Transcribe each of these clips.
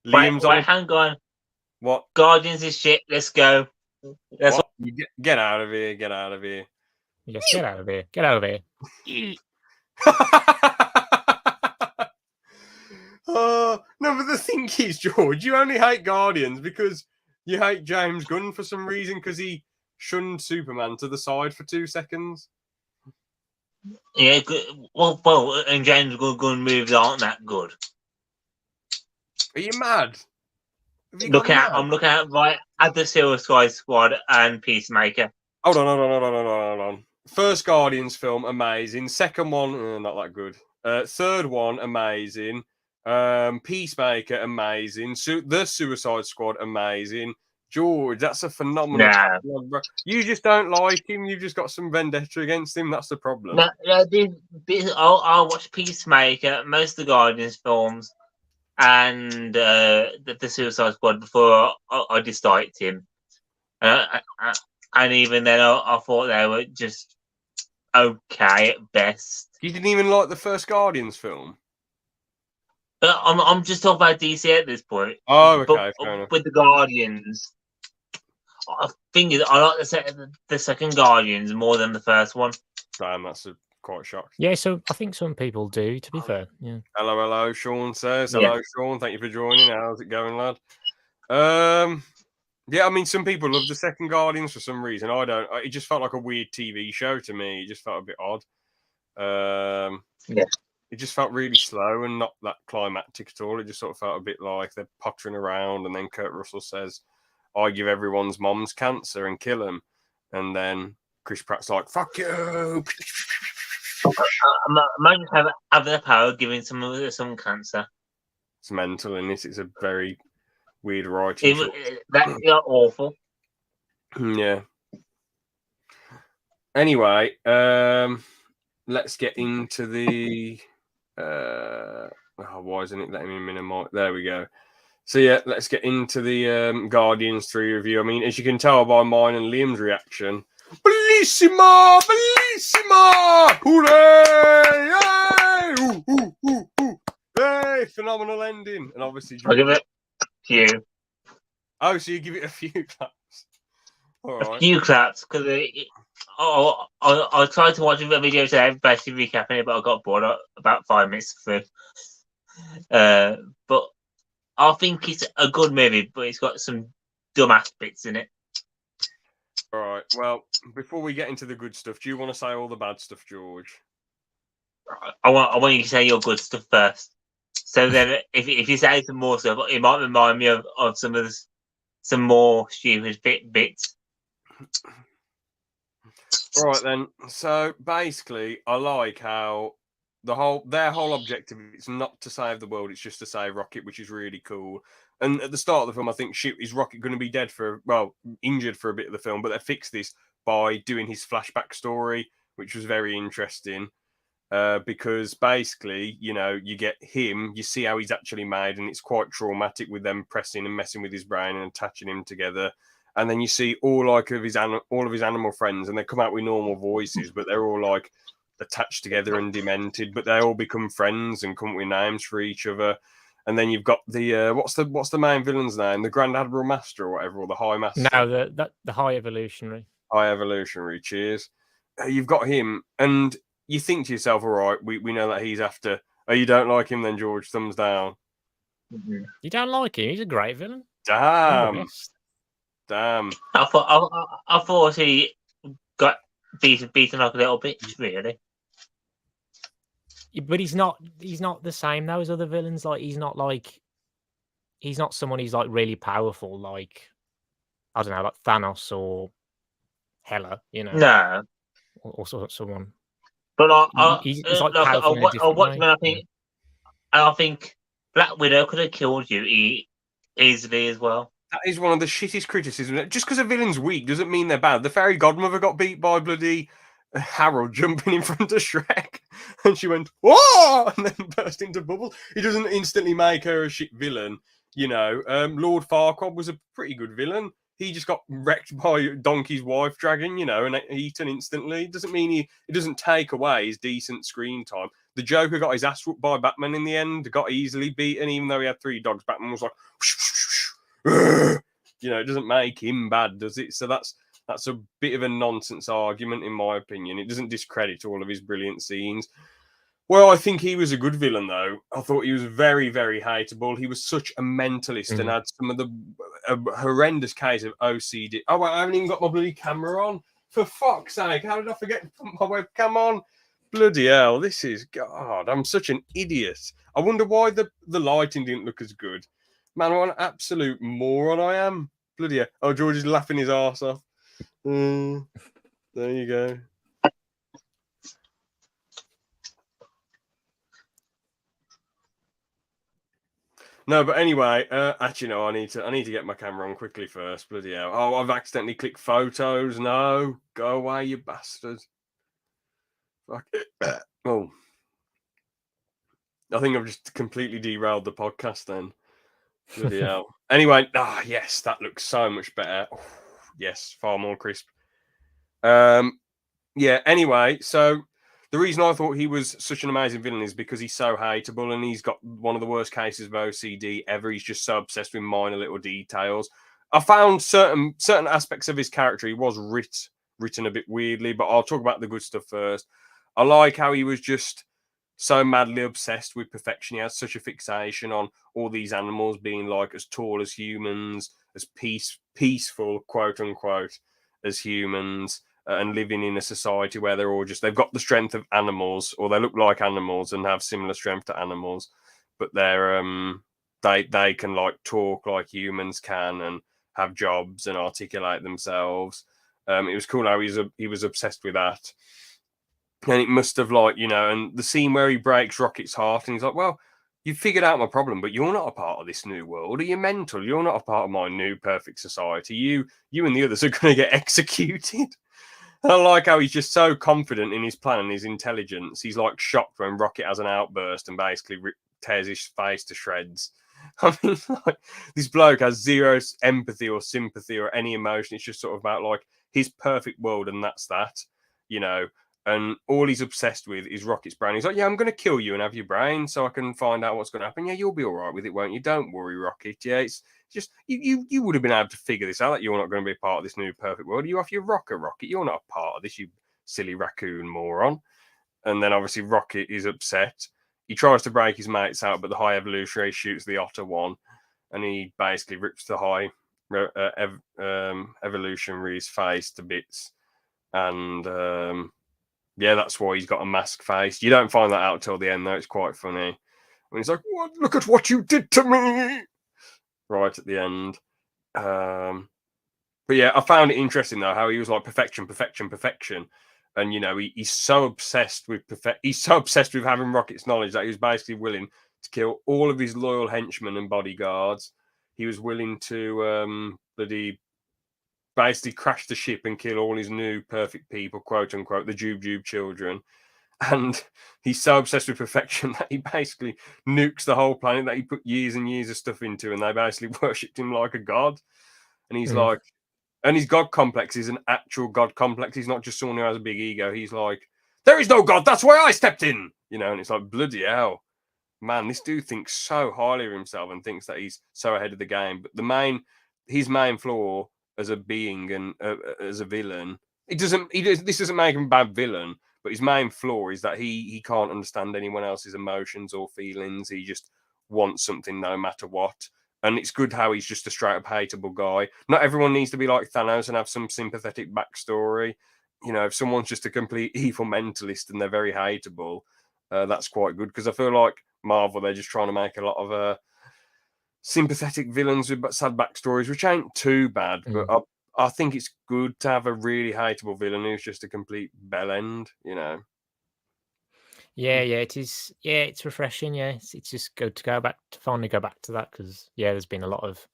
Liam's wait, hang on. What? Guardians is shit. Let's go. That's what? Get out of here. Get out of here. Yes, get out of here. Get out of here. Oh, no, but the thing is, George, you only hate Guardians because you hate James Gunn for some reason because he shunned Superman to the side for 2 seconds. Yeah, good. Well, and James Gunn movies aren't that good. Are you mad? I'm looking at right at the Suicide Squad and Peacemaker. Hold on. First Guardians film, amazing. Second one, not that good. Third one, amazing. Peacemaker, amazing. The Suicide Squad, amazing. George, that's a phenomenal. Nah. Bro. You just don't like him. You've just got some vendetta against him. That's the problem. I'll watch Peacemaker, most of the Guardians films, and the Suicide Squad before I disliked him. And even then, I thought they were just okay at best. You didn't even like the first Guardians film? I'm just talking about DC at this point. Oh, okay, fair enough. With the Guardians, I think I like the second Guardians more than the first one. Damn, that's quite shocked. Yeah, so I think some people do, to be fair. Yeah. Hello, Sean says. Hello, Sean. Thank you for joining. How's it going, lad? Yeah, I mean, some people love the second Guardians for some reason. I don't. It just felt like a weird TV show to me. It just felt a bit odd. Yeah. It just felt really slow and not that climactic at all. It just sort of felt a bit like they're pottering around, and then Kurt Russell says, "I give everyone's moms cancer and kill them," and then Chris Pratt's like, "Fuck you." Imagine having the power of giving some cancer. It's mental, and it's a very weird writing. That's awful. Yeah. Anyway, let's get into the. Why isn't it letting me minimize? There we go. So yeah, let's get into the Guardians 3 review. I mean, as you can tell by mine and Liam's reaction, bellissima, hooray, yay, hey, phenomenal ending, and obviously I'll give it a few. Oh, so you give it a few claps? All right. A few claps because I tried to watch a video today, basically recapping it, but I got bored about 5 minutes through. But I think it's a good movie, but it's got some dumbass bits in it. All right. Well, before we get into the good stuff, do you want to say all the bad stuff, George? I want you to say your good stuff first. So then, if you say some more stuff, it might remind me of some more stupid bits. All right then. So basically, I like how their whole objective is not to save the world; it's just to save Rocket, which is really cool. And at the start of the film, I think, is Rocket going to be injured for a bit of the film, but they fixed this by doing his flashback story, which was very interesting. Because basically, you get him, you see how he's actually made, and it's quite traumatic with them pressing and messing with his brain and attaching him together. And then you see all of his animal friends, and they come out with normal voices, but they're all like attached together and demented. But they all become friends and come up with names for each other. And then you've got the what's the main villain's name? The Grand Admiral Master or whatever, or the High Master? No, the High Evolutionary. High Evolutionary. Cheers. You've got him, and you think to yourself, all right, we know that he's after. Oh, you don't like him then, George? Thumbs down. Mm-hmm. You don't like him? He's a great villain. Damn. I thought he got beaten up a little bit, really. But he's not the same though as other villains. Like he's not someone who's like really powerful, like I don't know, like Thanos or Hela, No. Or someone. But he's like powerful in a different way. I think Black Widow could have killed you easily as well. That is one of the shittest criticisms. Just because a villain's weak doesn't mean they're bad. The fairy godmother got beat by bloody Harold jumping in front of Shrek, and she went, "Whoa!" and then burst into bubbles. He doesn't instantly make her a shit villain. Lord Farquaad was a pretty good villain. He just got wrecked by Donkey's wife dragon, and eaten instantly. It doesn't mean it doesn't take away his decent screen time. The Joker got his ass whooped by Batman in the end, got easily beaten, even though he had 3 dogs. Batman was like, you know, it doesn't make him bad, does it? So that's a bit of a nonsense argument, in my opinion. It doesn't discredit all of his brilliant scenes. Well, I think he was a good villain, though. I thought he was very, very hateable. He was such a mentalist and had some of the horrendous case of OCD. Oh, I haven't even got my bloody camera on. For fuck's sake, how did I forget to put my webcam on? Bloody hell, this is... God, I'm such an idiot. I wonder why the lighting didn't look as good. Man, what an absolute moron I am. Bloody hell. Oh, George is laughing his arse off. There you go. No, but anyway, actually, no, I need to get my camera on quickly first. Bloody hell. Oh, I've accidentally clicked photos. No, go away, you bastard. Fuck it. Oh. I think I've just completely derailed the podcast then. Bloody hell. Anyway, yes, that looks so much better. Oh, yes, far more crisp. Yeah, anyway, so the reason I thought he was such an amazing villain is because he's so hateable and he's got one of the worst cases of OCD ever. He's just so obsessed with minor little details. I found certain aspects of his character, he was written a bit weirdly, but I'll talk about the good stuff first. I like how he was just so madly obsessed with perfection. He has such a fixation on all these animals being like as tall as humans, as peaceful, quote unquote, as humans. And living in a society where they're all they've got the strength of animals, or they look like animals and have similar strength to animals, but they're they can like talk like humans can and have jobs and articulate themselves. It was cool how he was obsessed with that, and it must have and the scene where he breaks Rocket's heart and he's like, well, you figured out my problem, but you're not a part of this new world. Are you mental? You're not a part of my new perfect society. You and the others are going to get executed. I like how he's just so confident in his plan and his intelligence. He's like shocked when Rocket has an outburst and basically tears his face to shreds. I mean, like, this bloke has zero empathy or sympathy or any emotion. It's just sort of about like his perfect world, and that's that, you know. And all he's obsessed with is Rocket's brain. He's like, yeah, I'm going to kill you and have your brain so I can find out what's going to happen. Yeah, you'll be all right with it, won't you? Don't worry, Rocket. Yeah, it's just you would have been able to figure this out, that you're not going to be a part of this new perfect world. Are you off your rocker, Rocket? You're not a part of this, you silly raccoon moron. And then obviously Rocket is upset. He tries to break his mates out, but the High Evolutionary shoots the Otter one, and he basically rips the High Evolutionary's face to bits. And yeah, that's why he's got a mask face. You don't find that out till the end, though. It's quite funny. When he's like, "What? Look at what you did to me!" Right at the end. But yeah, I found it interesting though how he was like perfection, and he's so obsessed with he's so obsessed with having Rocket's knowledge that he was basically willing to kill all of his loyal henchmen and bodyguards. He was willing to basically crash the ship and kill all his new perfect people, quote unquote, the Jube children. And he's so obsessed with perfection that he basically nukes the whole planet that he put years and years of stuff into, and they basically worshipped him like a god. And he's like, and his god complex is an actual god complex. He's not just someone who has a big ego. He's like, there is no god. That's why I stepped in, and it's like, bloody hell, man, this dude thinks so highly of himself and thinks that he's so ahead of the game. But his main flaw as a being and as a villain, this doesn't make him a bad villain, but his main flaw is that he can't understand anyone else's emotions or feelings. He just wants something no matter what. And it's good how he's just a straight up hateable guy. Not everyone needs to be like Thanos and have some sympathetic backstory. If someone's just a complete evil mentalist and they're very hateable, that's quite good, because I feel like Marvel, they're just trying to make a lot of sympathetic villains with sad backstories, which ain't too bad, but I think it's good to have a really hateable villain who's just a complete bellend, Yeah, it is. Yeah, it's refreshing. Yeah, it's just good to finally go back to that, because there's been a lot of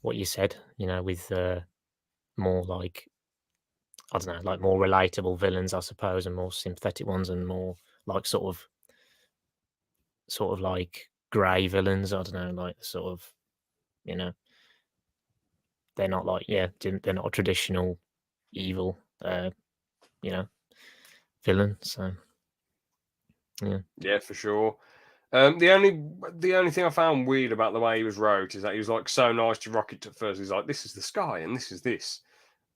what you said, with more like, I don't know, like more relatable villains, I suppose, and more sympathetic ones, and more like sort of like grey villains. I don't know, like sort of, they're not like they're not a traditional evil, villain. So Yeah, for sure. The only thing I found weird about the way he was wrote is that he was like so nice to Rocket at first. He's like, "This is the sky, and this is this."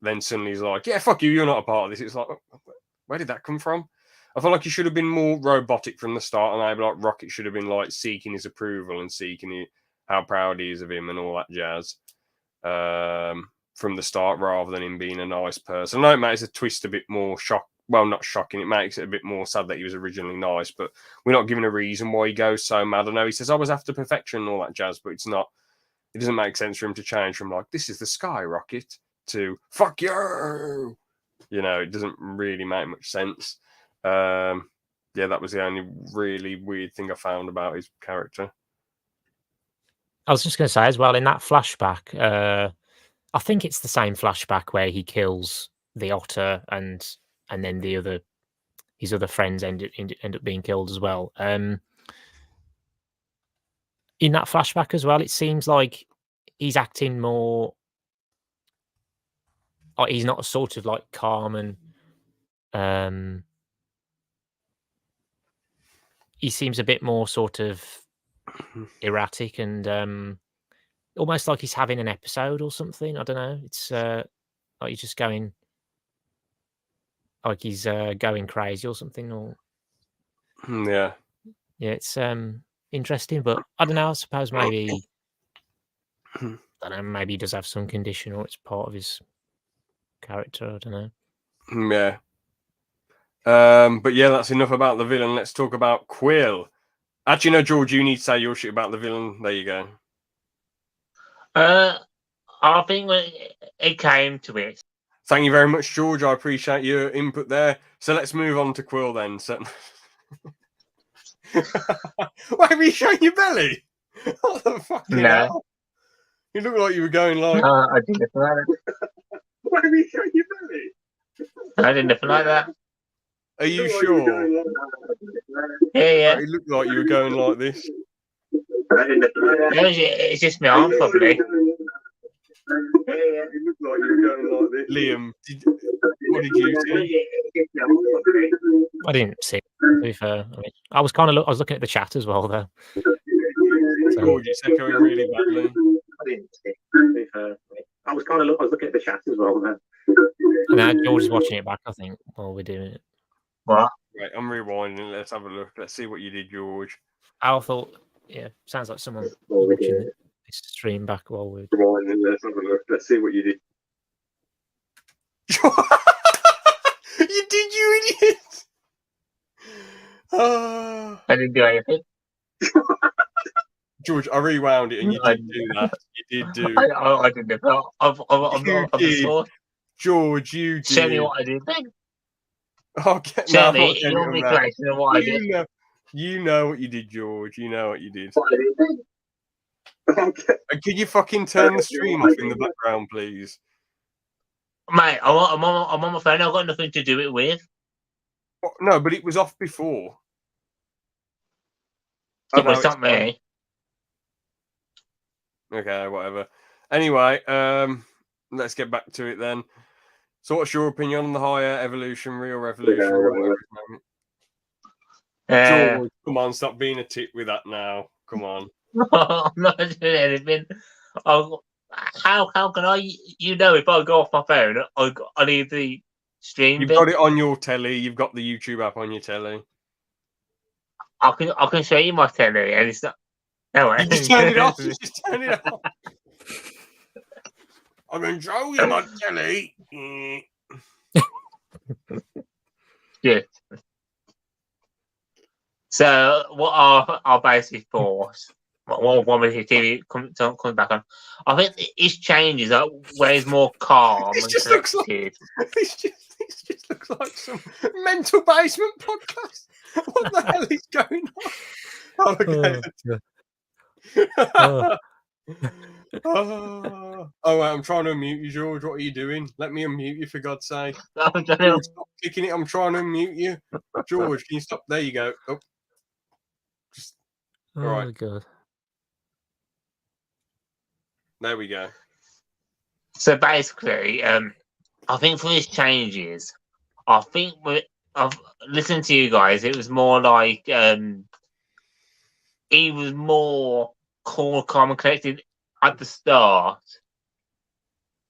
Then suddenly he's like, "Yeah, fuck you, you're not a part of this." It's like, where did that come from? I feel like he should have been more robotic from the start, and maybe like Rocket should have been like seeking his approval and seeking how proud he is of him and all that jazz from the start, rather than him being a nice person. I know it makes a twist a bit more well, not shocking. It makes it a bit more sad that he was originally nice, but we're not given a reason why he goes so mad. I know he says I was after perfection and all that jazz, but it's not. It doesn't make sense for him to change from like this is the sky rocket to fuck you. You know, it doesn't really make much sense. Yeah, that was the only really weird thing I found about his character. I was just going to say as well, in that flashback, I think it's the same flashback where he kills the otter and then his other friends end up being killed as well. In that flashback as well, it seems like he's acting more. He's not sort of like calm and he seems a bit more sort of erratic and almost like he's having an episode or something. I don't know. It's like he's just going like he's going crazy or something. Or Yeah, it's interesting, but I don't know. I suppose maybe I don't know. Maybe he does have some condition, or it's part of his character. I don't know. yeah. But yeah, that's enough about the villain. Let's talk about Quill. Actually, no, George, you need to say your shit about the villain. There you go. I think when it came to it, Thank you very much, George. I appreciate your input there. So let's move on to Quill then. So... Why have you shown your belly? What the fuck? No. You look like you were going like. I did nothing like that. Why have you shown your belly? I did nothing like that. Are you sure? Yeah. It looked like you were going like this. It's just my arm, probably. It looked like you were going like this. Liam, what did you see? I didn't see it, to be fair. I mean, I was looking at the chat as well, though. George, it's echoing really badly. I didn't see it, to be fair. I was looking at the chat as well, then. And now George is watching it back, I think, while we're doing it. What? Right, I'm rewinding. Let's have a look. Let's see what you did, George. I thought, yeah, sounds like someone watching this stream back while we're. Let's have a look. Let's see what you did. You did, you idiot! I didn't do anything. George, I rewound it and you did do that. You did do. I didn't know. I'm did. not. George, you did. Show me what I did then. Okay, Show me. You'll be correcting what I did. You know what you did, George. You know what you did. Okay. Could you fucking turn the stream off in the background, please? Mate, I'm on my phone. I've got nothing to do it with. No, but it was off before. It was not me. Okay, whatever. Anyway, let's get back to it then. So what's your opinion on the higher evolution, real revolution, or whatever it's named? George, come on, stop being a tit with that now. Come on. I'm not doing anything. How can I? You know, if I go off my phone, I need the stream. You've got it on your telly. You've got the YouTube app on your telly. I can show you my telly, and it's not. No, you just turn it off. You just turn it off. I can show you my telly. Yeah. So, what are our basic thoughts? What with the TV comes back on? I think his changes are where he's more calm and collected. This just looks like some mental basement podcast. What the hell is going on? Oh, okay. Oh, wait, I'm trying to unmute you, George. What are you doing? Let me unmute you, for God's sake. George, stop kicking it. I'm trying to unmute you. George, can you stop? There you go. Oh. Oh, right. my God. There we go. So basically, I think for his changes, I think I've listened to you guys. It was more like he was more cool, calm, and collected at the start,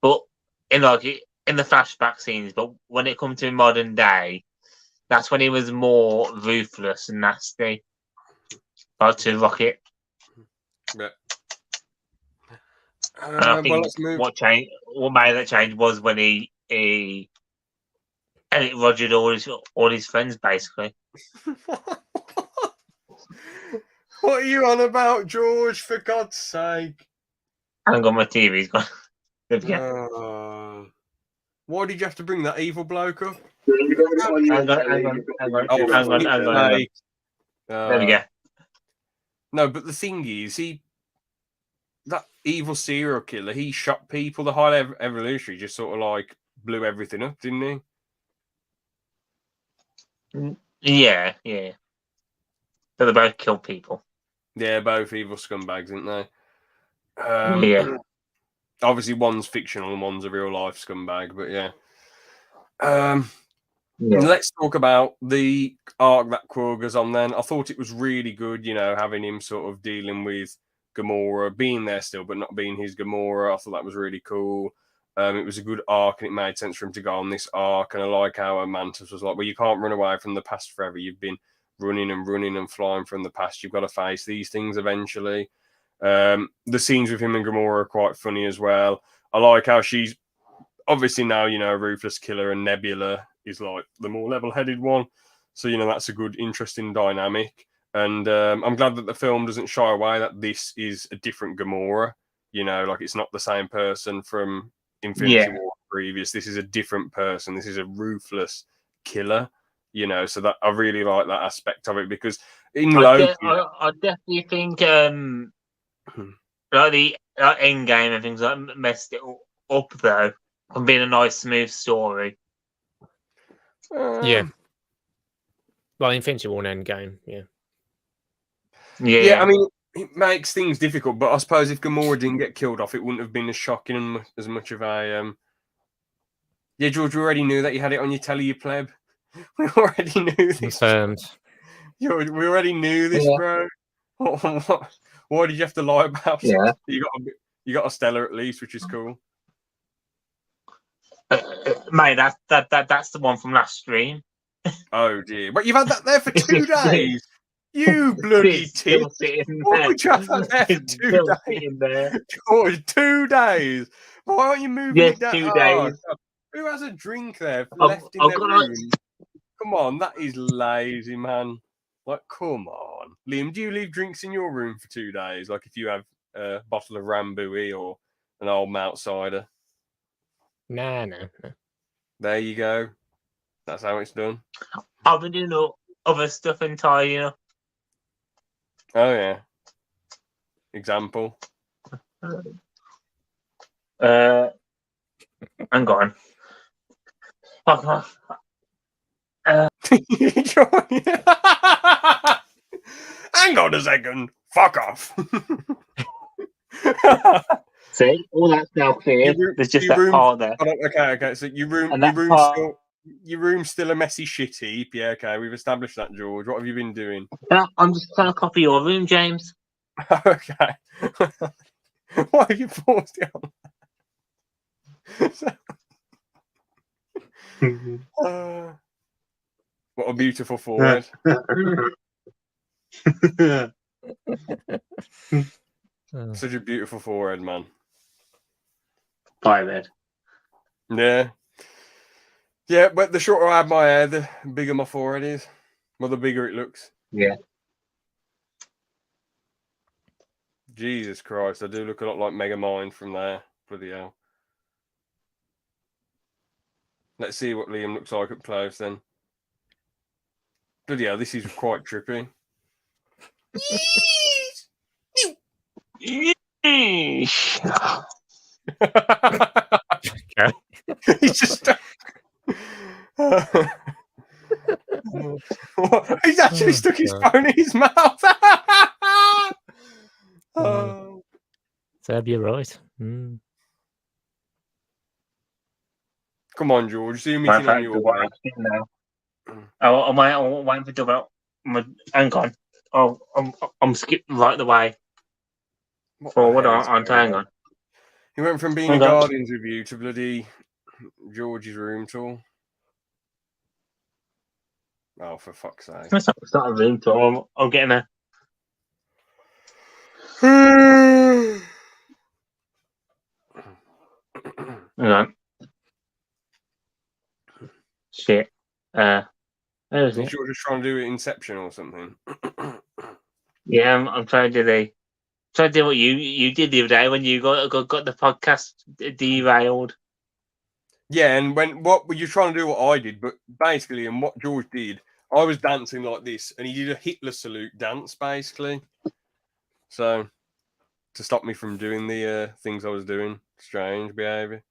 but in the flashback scenes. But when it comes to modern day, that's when he was more ruthless and nasty. Like to Rocket. But, And I think let's move. what made that change was when he Elliot Rogered all his friends basically. What are you on about, George? For God's sake! Hang on, my TV's gone. Why did you have to bring that evil bloke up? Hang on. There we go. No, but the thing is, that evil serial killer, he shot people. The High Evolutionary just sort of like blew everything up, didn't he? Yeah. So they both kill people. Yeah, both evil scumbags, aren't they? Yeah. Obviously, one's fictional and one's a real life scumbag, but yeah. Let's talk about the arc that Kroger's on then. I thought it was really good, having him sort of dealing with Gamora, being there still, but not being his Gamora. I thought that was really cool. It was a good arc and it made sense for him to go on this arc. And I like how Mantis was like, well, you can't run away from the past forever. You've been running and flying from the past. You've got to face these things eventually. The scenes with him and Gamora are quite funny as well. I like how she's obviously now, a ruthless killer, and Nebula is like the more level-headed one. So, that's a good, interesting dynamic. And I'm glad that the film doesn't shy away that this is a different Gamora. Like it's not the same person from Infinity War previous. This is a different person. This is a ruthless killer. So that I really like that aspect of it, because in Loki, I definitely think like the end game and things like messed it up though, and being a nice smooth story. Yeah. Well, Infinity War and Endgame, yeah. Yeah, I mean, it makes things difficult, but I suppose if Gamora didn't get killed off, it wouldn't have been as shocking and as much of a... Yeah, George, we already knew that you had it on your telly, you pleb. We already knew this. We already knew this, bro. Why did you have to lie about it? You got a Stella at least, which is cool. Mate, that's the one from last stream. Oh dear! But you've had that there for 2 days. You bloody tit! Why would you have that there for 2 days? George, 2 days. Why aren't you moving it down? 2 days. Who has a drink there left in their room? Come on, that is lazy, man. Like, come on, Liam. Do you leave drinks in your room for 2 days? Like, if you have a bottle of Rambouillet or an old malt cider? No. There you go. That's how it's done. I've been doing other stuff entirely, Oh yeah. Example. Hang on. Hang on a second. Fuck off. See, all that's now clear. There's just that part there. Okay. So your room's still a messy shit heap. Yeah, okay. We've established that, George. What have you been doing? I'm just trying to copy your room, James. Okay. Why have you paused it on? What a beautiful forward. Such a beautiful forehead, man. Bye, man. Yeah, but the shorter I have my hair, the bigger my forehead is. Well, the bigger it looks. Yeah. Jesus Christ, I do look a lot like Megamind from there. Bloody hell. Let's see what Liam looks like up close then. Bloody hell, this is quite trippy. Okay. He's just... He's actually stuck his phone in his mouth. Seb, you're right. Mm. Come on, George. Zoom in on your way. I'm waiting for double. Hang on. Oh, I'm skipping right the way What the forward. hell is Hang going on. He went from being Hang a on. Guardians review to bloody George's room tour. Oh, for fuck's sake. It's not a room tour. I'm getting a. Hang on. Shit. Where is You it? sure just trying to do it Inception or something? Yeah, I'm trying to do what you did the other day when you got the podcast derailed. Yeah, and what were you trying to do? What I did, but basically, and what George did, I was dancing like this, and he did a Hitler salute dance, basically. So, to stop me from doing the things I was doing, strange behavior.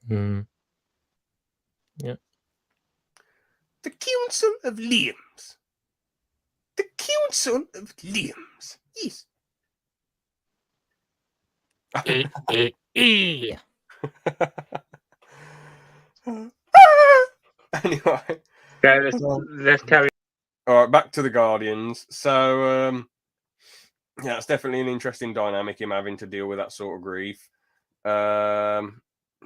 Mm. The Council of Limbs. The Council of Limbs. Yes. Anyway. Okay, let's carry. All right, back to the Guardians. So, yeah, it's definitely an interesting dynamic, him having to deal with that sort of grief.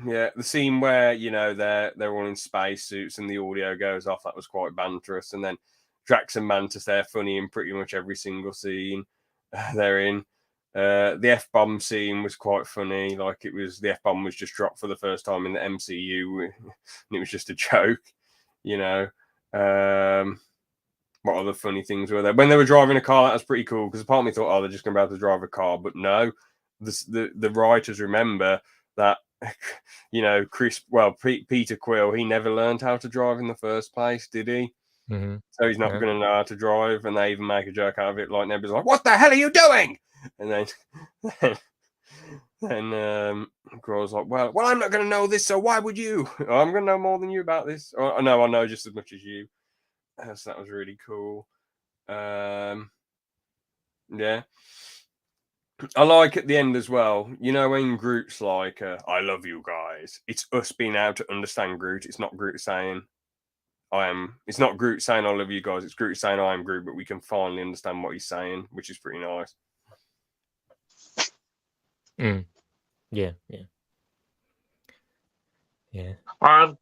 Yeah, the scene where, you know, they're all in spacesuits and the audio goes off, that was quite banterous. And then Drax and Mantis, they're funny in pretty much every single scene they're in. The F-bomb scene was quite funny. Like, the F-bomb was just dropped for the first time in the MCU, and it was just a joke, you know. What other funny things were there? When they were driving a car, that was pretty cool, because part of me thought, oh, they're just going to be able to drive a car. But no, the writers remember that, you know, Peter Quill, he never learned how to drive in the first place, did he? Mm-hmm. So he's not Yeah. going to know how to drive, and they even make a joke out of it. Like, Nebula's like, what the hell are you doing? And then Quill's like, well, I'm not going to know this, so why would you? I'm going to know more than you about this. Or, no, I know just as much as you. So that was really cool. Yeah. I like at the end as well, you know, when Groot's like, I love you guys. It's us being able to understand Groot. It's not Groot saying, it's not Groot saying, I love you guys. It's Groot saying, I am Groot, but we can finally understand what he's saying, which is pretty nice. Mm. Yeah. I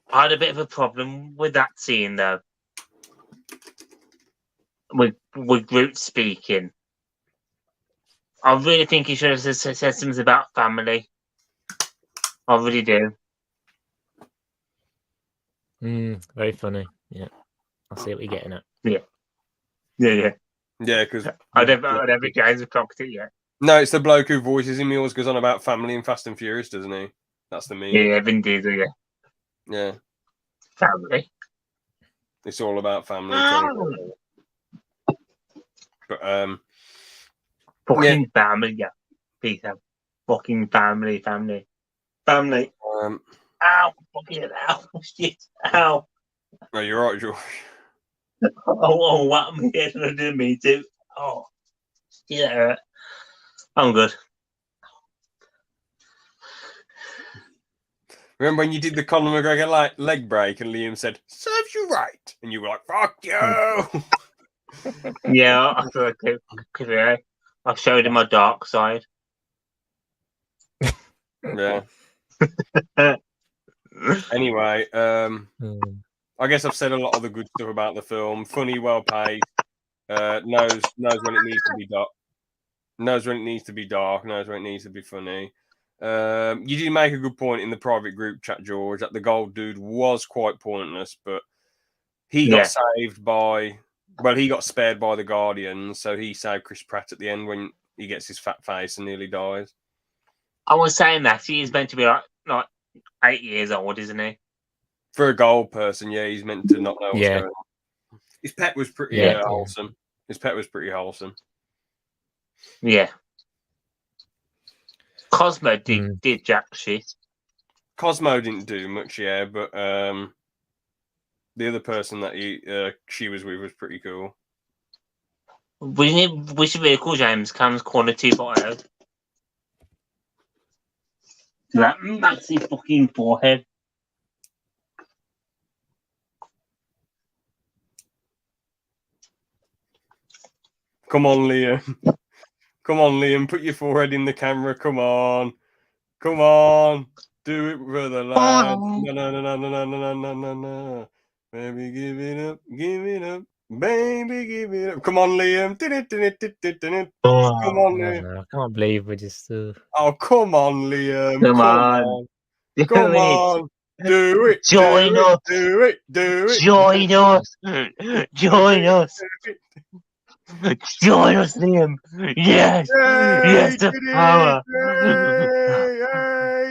had a bit of a problem with that scene though. With Groot speaking. I really think he should have said something about family. I really do. Very funny. Yeah. I see what you're getting at. Yeah. Yeah, because I don't think James have clocked it yet. no, it's the bloke who voices him. He always goes on about family in Fast and Furious, doesn't he? That's the meme. Yeah, Vin Diesel, yeah. Yeah. Family. It's all about family. But fucking family, yeah. Peter. Fucking family. Ow, fucking ow, shit, ow. No, you're right, George. Oh, what me head didn't mean to. Oh, yeah. I'm good. Remember when you did the Conor McGregor leg break and Liam said, serves you right? And you were like, fuck you! Yeah, I feel like I showed him my dark side. Yeah. Anyway, I guess I've said a lot of the good stuff about the film. Funny, well paced. Knows when it needs to be dark. Knows when it needs to be dark. Knows when it needs to be funny. You did make a good point in the private group chat, George, that the gold dude was quite pointless, but he got saved by. Well, he got spared by the Guardians, so he saved Chris Pratt at the end when he gets his fat face and nearly dies. I was saying that he's meant to be like 8 years old, isn't he? For a gold person, yeah, he's meant to not know what's going on. His pet was pretty wholesome. His pet was pretty wholesome. Yeah. Cosmo did jack shit. Cosmo didn't do much, yeah, but the other person that she was with was pretty cool. We should really call James Cam's Corner 2.0. That massive fucking forehead. Come on, Liam. Come on, Liam. Put your forehead in the camera. Come on. Come on. Do it for the lads. No, no, no, no, no, no, no, no, no, no. Baby, give it up. Give it up. Baby, give it up. Come on, Liam. Come on, Liam. No, I can't believe we're just. Oh, come on, Liam. Come Come on. on. Do Come it. on. Do it. Join do us. it. Do it. Do it. Join us. Join us. Join us, Liam. Yes. Yes, the power. Yay.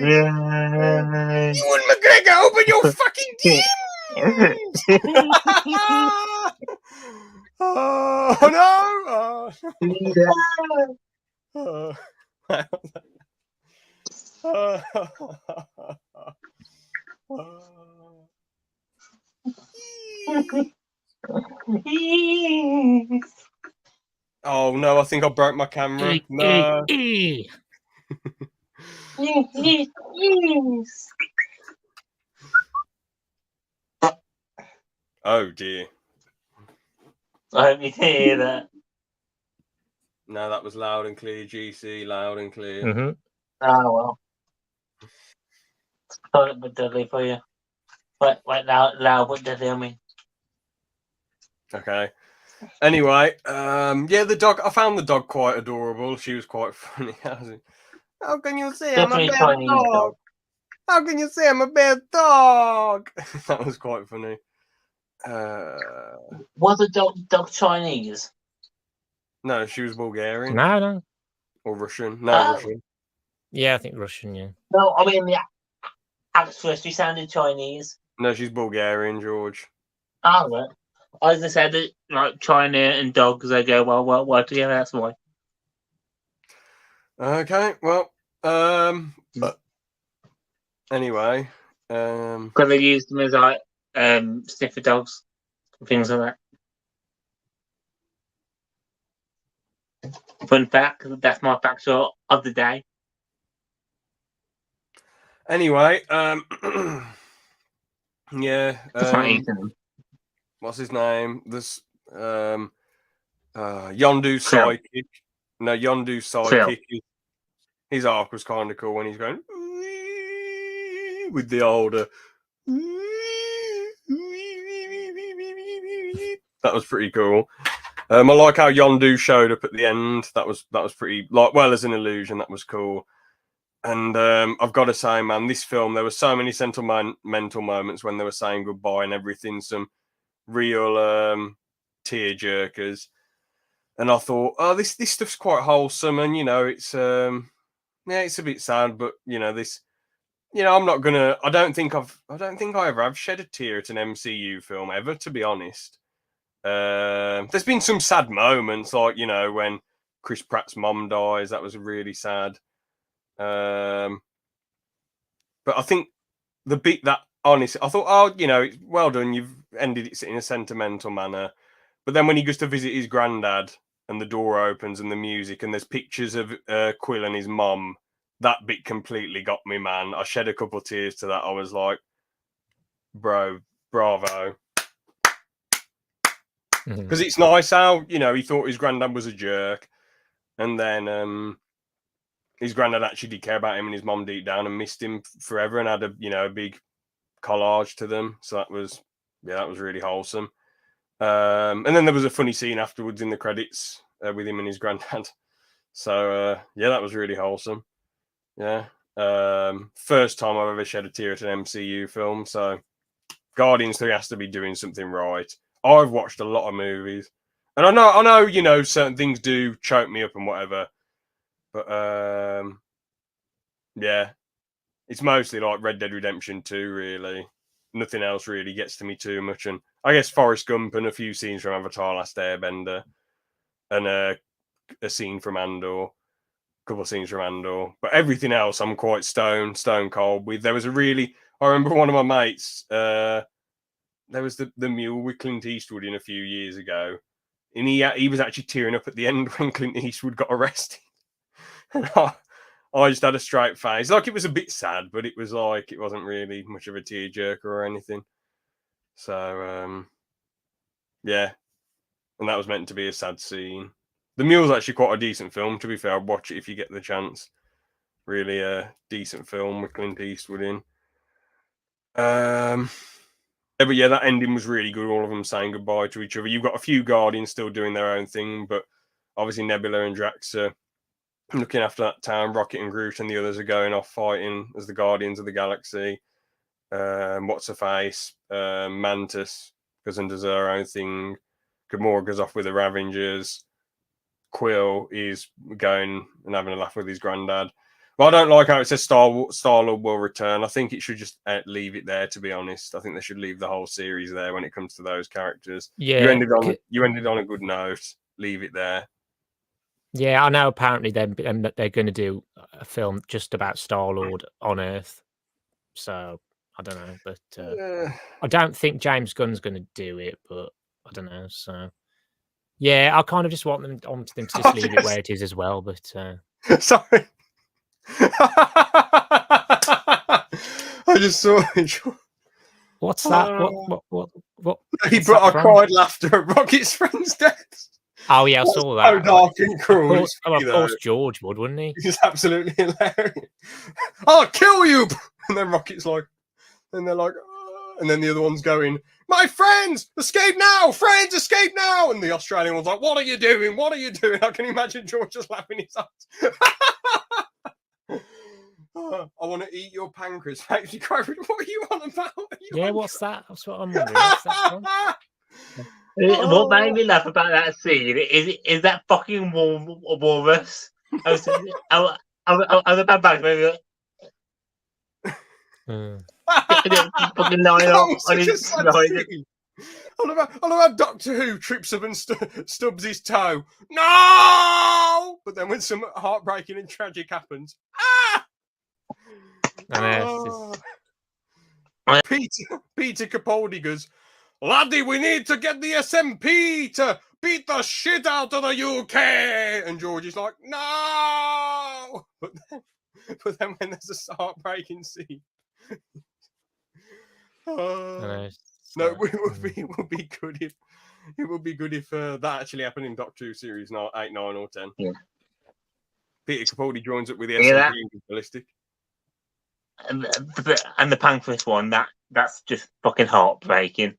Yay. Ewan McGregor, open your fucking teams! Oh no! Oh no, I think I broke my camera. No. Oh dear. I hope you can hear that. No, that was loud and clear, GC, loud and clear. Mm-hmm. Oh well. Silent but deadly for you. Wait, loud but deadly, I mean. Okay. Anyway, yeah, the dog. I found the dog quite adorable. She was quite funny. How can you say I'm a Definitely bad Chinese dog? dog. How can you say I'm a bad dog? That was quite funny. Was the dog Chinese? No, she was Bulgarian No. or Russian. No, Oh. Russian. Yeah, I think Russian. Yeah. No, I mean the actress. She sounded Chinese. No, she's Bulgarian, George. Oh, right. I was gonna say that like China and dogs, they go well together. That's why. Okay, well, anyway, Because they used them as like sniffer dogs, things like that. Fun fact, that's my fact of the day. anyway, yeah, Just not eating them. what's his name? This Yondu's Phil. sidekick. No, Yondu's sidekick. His arc was kind of cool when he's going with the older. That was pretty cool. I like how Yondu showed up at the end. That was pretty as an illusion. That was cool. And I've got to say, man, this film, there were so many sentimental moments when they were saying goodbye and everything. Some real tear jerkers. And I thought, oh, this stuff's quite wholesome, and it's it's a bit sad, but this, I'm not gonna. I don't think I ever have shed a tear at an MCU film ever, to be honest. There's been some sad moments, like when Chris Pratt's mom dies. That was really sad. But I think the bit that honestly, I thought, oh, well done, you've ended it in a sentimental manner. But then when he goes to visit his granddad and the door opens and the music and there's pictures of Quill and his mom, that bit completely got me, man. I shed a couple of tears to that. I was like, bro, bravo. Because it's nice how, he thought his granddad was a jerk. And then his granddad actually did care about him and his mom deep down and missed him forever and had a big collage to them. So that was really wholesome. And then there was a funny scene afterwards in the credits with him and his granddad. So that was really wholesome. Yeah. First time I've ever shed a tear at an MCU film. So Guardians 3 has to be doing something right. I've watched a lot of movies, and I know, certain things do choke me up and whatever. But yeah, it's mostly like Red Dead Redemption 2, really. Nothing else really gets to me too much. And I guess Forrest Gump and a few scenes from Avatar Last Airbender and a scene from Andor, a couple of scenes from Andor. But everything else I'm quite stone cold with. There was I remember one of my mates, there was the mule with Clint Eastwood in a few years ago. And he was actually tearing up at the end when Clint Eastwood got arrested. And I just had a straight face. Like, it was a bit sad, but it was like, it wasn't really much of a tearjerker or anything. So, yeah. And that was meant to be a sad scene. The Mule's actually quite a decent film. To be fair, I'd watch it if you get the chance. Really a decent film with Clint Eastwood in. But yeah, that ending was really good. All of them saying goodbye to each other. You've got a few Guardians still doing their own thing, but obviously Nebula and Drax are looking after that town. Rocket and Groot and the others are going off fighting as the Guardians of the Galaxy. What's her face? Mantis goes and does her own thing. Gamora goes off with the Ravengers. Quill is going and having a laugh with his granddad. Well, I don't like how it says Star-Lord will return. I think it should just leave it there, to be honest. I think they should leave the whole series there when it comes to those characters. Yeah. You ended on a good note. Leave it there. Yeah, I know apparently they're going to do a film just about Star-Lord on Earth. So, I don't know. But I don't think James Gunn's going to do it, but I don't know. So, yeah, I kind of just want them to just leave it where it is as well. But sorry. I just saw it. What's that? What? I cried laughter at Rocket's friend's death. Oh yeah, I saw that. So dark and cruel. Of course, George would, wouldn't he? He's absolutely hilarious. I'll kill you, and then Rocket's like, and they're like, and then the other one's going, my friends, escape now! Friends, escape now! And the Australian one's like, what are you doing? What are you doing? I can imagine George just laughing his ass. I want to eat your pancreas. What are you on about? What's that? That's what I'm wondering. What's that from? What made me laugh about that scene is that fucking walrus. I was about back maybe. Fucking lying on his side. I love how Doctor Who trips up and stubs his toe. No! But then when some heartbreaking and tragic happens, Peter Capaldi goes, laddie, we need to get the SMP to beat the shit out of the UK. And George is like, no! But then when there's a heartbreaking scene, no, it would be good if that actually happened in Doctor Who series 8, 9, or 10. Yeah. Peter Capaldi joins up with the SMP and Ballistic. And the pancreas one, that's just fucking heartbreaking.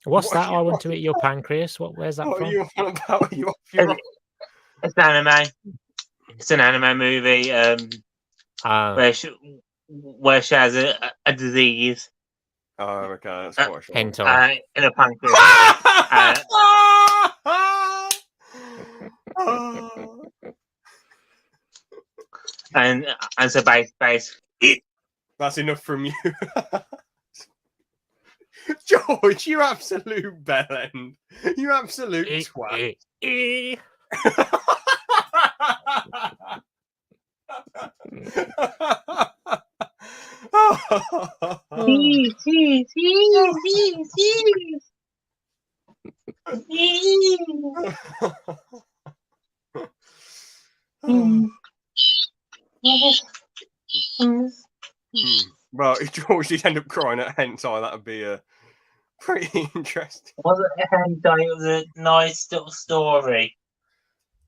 What's that? I want to eat your pancreas. Where's that from? Are you on about? It's an anime. It's an anime movie. Where she has a disease. Oh, okay, that's quite short. Hentai. In a pancreas. And so basically, that's enough from you. George, you absolute bellend. You absolute twat. Well, if George did end up crying at hentai, that would be pretty interesting. It wasn't a hentai, it was a nice little story.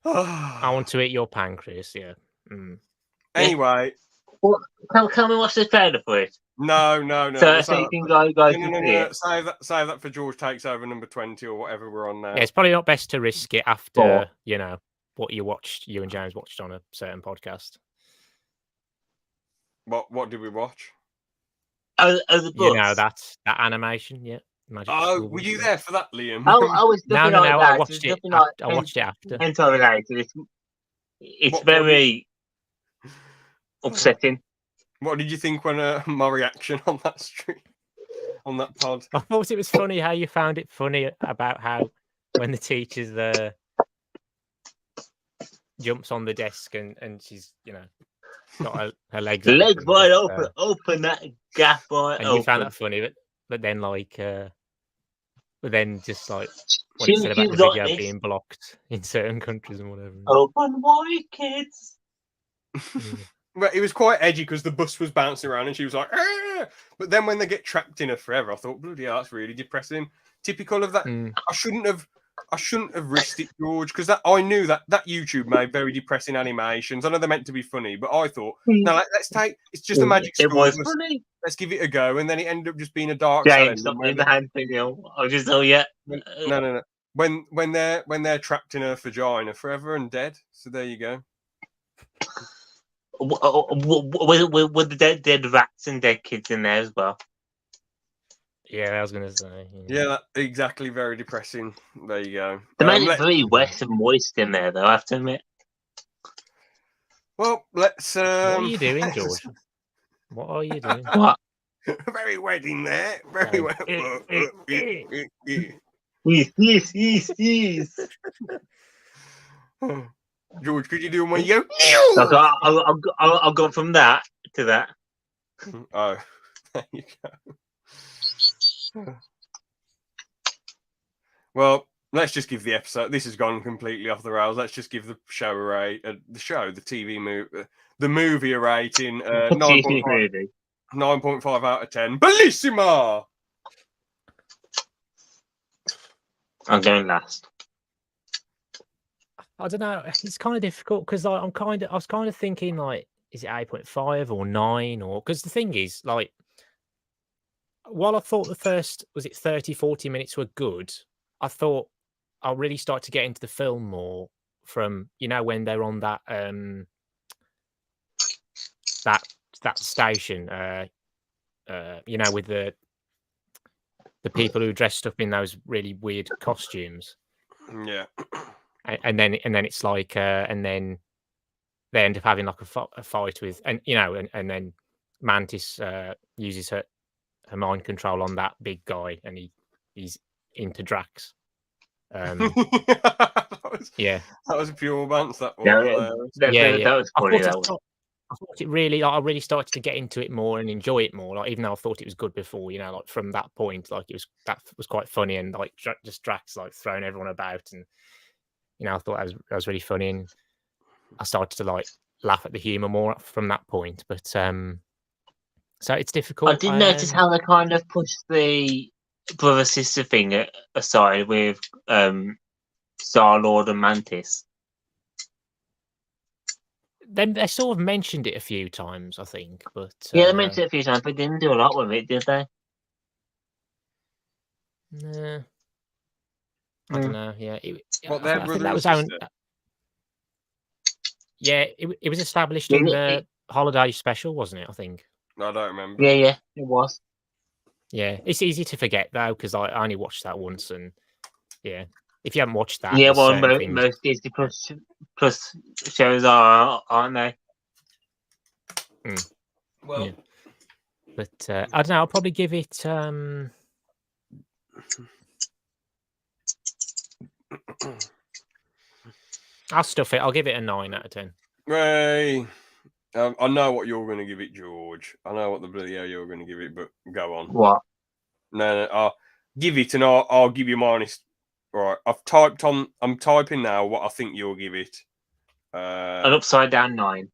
I want to eat your pancreas, yeah. Anyway. Well, can we watch the trailer for it? No. So you can go no. Save that for George Takes Over number 20 or whatever we're on now. Yeah, it's probably not best to risk it after, what you and James watched on a certain podcast. What did we watch? Oh, the books. That animation, yeah. Were you there for that, Liam? I was no, I watched it. I watched it after. Hentai related. It's very upsetting. What did you think when my reaction on that stream, on that pod? I thought it was funny how you found it funny about how when the teacher's jumps on the desk and she's got her legs wide open, open that gap wide and open. You found that funny, but then just like what you said about the video being blocked in certain countries and whatever. Open wide, kids. But it was quite edgy because the bus was bouncing around and she was like, ah! But then when they get trapped in her forever, I thought, bloody hell, that's really depressing. Typical of that. I shouldn't have I shouldn't have risked it, George, because I knew that YouTube made very depressing animations. I know they're meant to be funny, but I thought, no, let's take. It's just a magic It school. was funny. Let's give it a go, and then it ended up just being a dark. James, stop doing the hand thing. I'll just tell you. No. When they're trapped in her vagina forever and dead. So there you go. With the dead rats and dead kids in there as well. Yeah, I was going to say. Yeah, exactly. Very depressing. There you go. They made it very wet and moist in there, though, I have to admit. Well, let's. What are you doing, George? What are you doing? What? Very wet in there. Very wet. Yes. George, could you do one? You go. I'll go from that to that. Oh, there you go. Well, let's just give the episode. This has gone completely off the rails. Let's just give the show a rate. The TV movie, the movie a rating. 9.5 out of 10. Bellissima. I'm going last. I don't know. It's kind of difficult because I was kind of thinking like, is it 8.5 or 9 or because the thing is like, while I thought the first 30-40 minutes were good, I thought I'll really start to get into the film more from when they're on that that station with the people who dressed up in those really weird costumes. Yeah. And then it's like and then they end up having like a fight with and then Mantis uses her mind control on that big guy and he's into Drax. That was pure bants. That one. That was funny. I thought it really, I really started to get into it more and enjoy it more. Like even though I thought it was good before, like from that point, like that was quite funny and like just Drax like throwing everyone about and I thought that was really funny and I started to like laugh at the humor more from that point. But so it's difficult. I did notice how they kind of pushed the brother sister thing aside with Star-Lord and Mantis. Then they sort of mentioned it a few times, I think. But yeah, they mentioned it a few times, but didn't do a lot with it, did they? Nah. I don't know. Yeah, their brother and sister? Yeah, it was established in the holiday special, wasn't it? I think. I don't remember. Yeah, it was. Yeah, it's easy to forget though because I only watched that once, and yeah, if you haven't watched that, yeah, well, most Disney Plus shows aren't they? Well, yeah. But I don't know. I'll probably give it. I'll stuff it. I'll give it a 9 out of 10. Ray, I know what you're going to give it, George. I know what the bloody hell you're going to give it, but go on. What? No, I'll give it, and I'll give you mine. Right, I'm typing now what I think you'll give it. An upside down 9.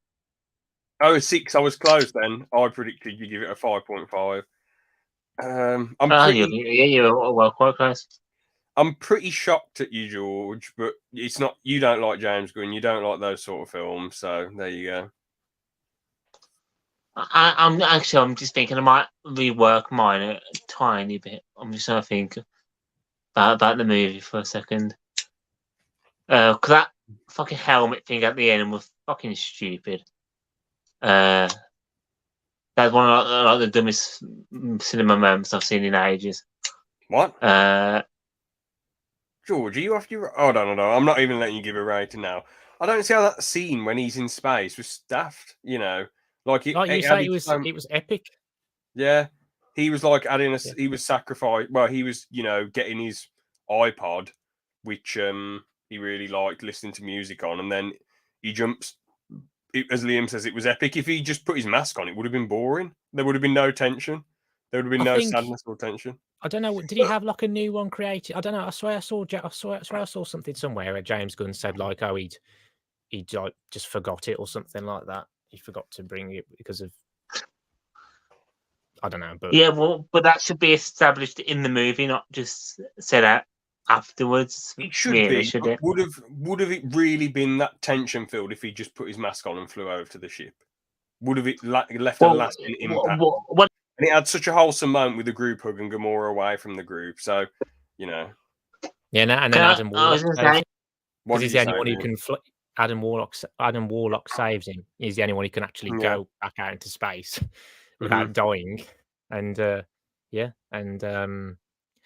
Oh, 6. I was close then. I predicted you give it a 5.5. You're well quite close. I'm pretty shocked at you, George, but it's not. You don't like James Gunn. You don't like those sort of films, so there you go. I'm just thinking I might rework mine a tiny bit. I'm just trying to think about the movie for a second. Because that fucking helmet thing at the end was fucking stupid. That's one of the dumbest cinema moments I've seen in ages. What? George, are you off your... Oh, no. I'm not even letting you give a rating now. I don't see how that scene when he's in space was daft, Like you say, it was epic. Yeah. He was like adding he was sacrificed. Well, he was, getting his iPod, which he really liked listening to music on, and then he jumps. As Liam says, it was epic. If he just put his mask on, it would have been boring. There would have been no tension. There would have been sadness or tension. I don't know. Did he have like a new one created? I don't know. I swear I saw something somewhere where James Gunn said like, oh, he'd like just forgot it or something like that. He forgot to bring it because of I don't know. But yeah, well, but that should be established in the movie, not just said out afterwards. It should really, be. should But it? would have it really been that tension filled if he just put his mask on and flew over to the ship? Would have it left a Well, lasting impact? what And it had such a wholesome moment with the group hug and Gamora away from the group. So, you know, Yeah, and then Can I- Adam I was Warlock gonna say- what because did he's you the say? only one who Ian? can. Adam Warlock saves him. He's the only one who can actually Yeah. go back out into space without dying. And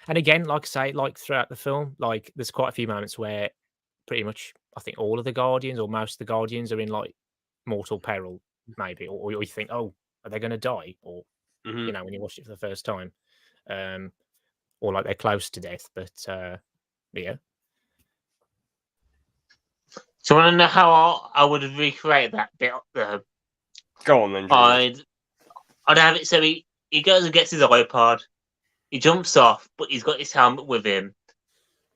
and again, like I say, like throughout the film, like there's quite a few moments where pretty much I think all of the Guardians or most of the Guardians are in like mortal peril, maybe, or you think, oh, are they going to die? Or Mhm. you know, when you watch it for the first time, or like they're close to death. But yeah, So I want to know how I would have recreated that bit. Go on then, George. I'd have it so he goes and gets his iPod. He jumps off, but he's got his helmet with him.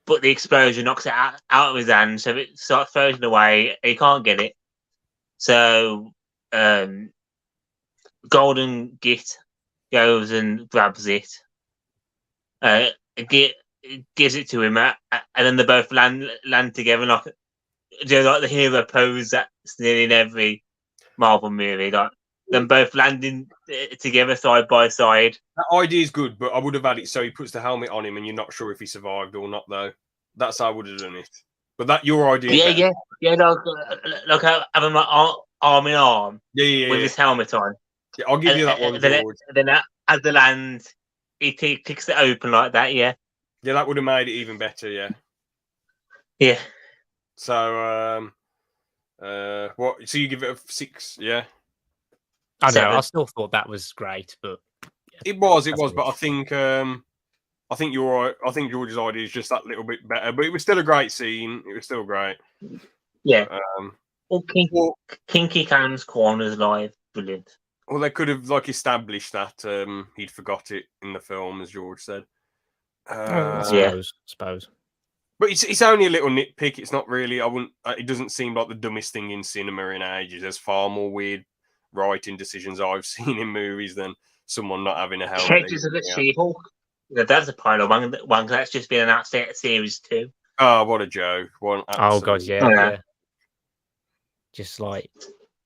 But the explosion knocks it out of his hand, so it starts throwing away. He can't get it. So Golden Git goes and grabs it. Gives it to him, and then they both land together like the hero pose that's nearly in every Marvel movie. Like them both landing together side by side. That idea is good, but I would have had it so he puts the helmet on him and you're not sure if he survived or not, though. That's how I would have done it. But that your idea. is better. Yeah. Like having my arm in arm Yeah. with his helmet on. Yeah, I'll give you that one, Then, George. then as they land, he kicks it open like that. Yeah. Yeah, that would have made it even better. Yeah. Yeah. So, what? So you give it a 6? Yeah. I don't know. Seven. I still thought that was great, but It was, That's but I think you're right. I think George's idea is just that little bit better, but it was still a great scene. It was still great. Yeah. Well, Kinky Cam's Corners live. Brilliant. well, they could have like established that he'd forgot it in the film, as George said. I Yeah. suppose. But it's only a little nitpick. It's not really. I wouldn't. It doesn't seem like the dumbest thing in cinema in ages. There's far more weird writing decisions I've seen in movies than someone not having a helmet. Changes of the She-Hulk. That's a pile of one that's just been announced at series 2. Oh, what a joke! Oh god, yeah, Oh, yeah. yeah. Just like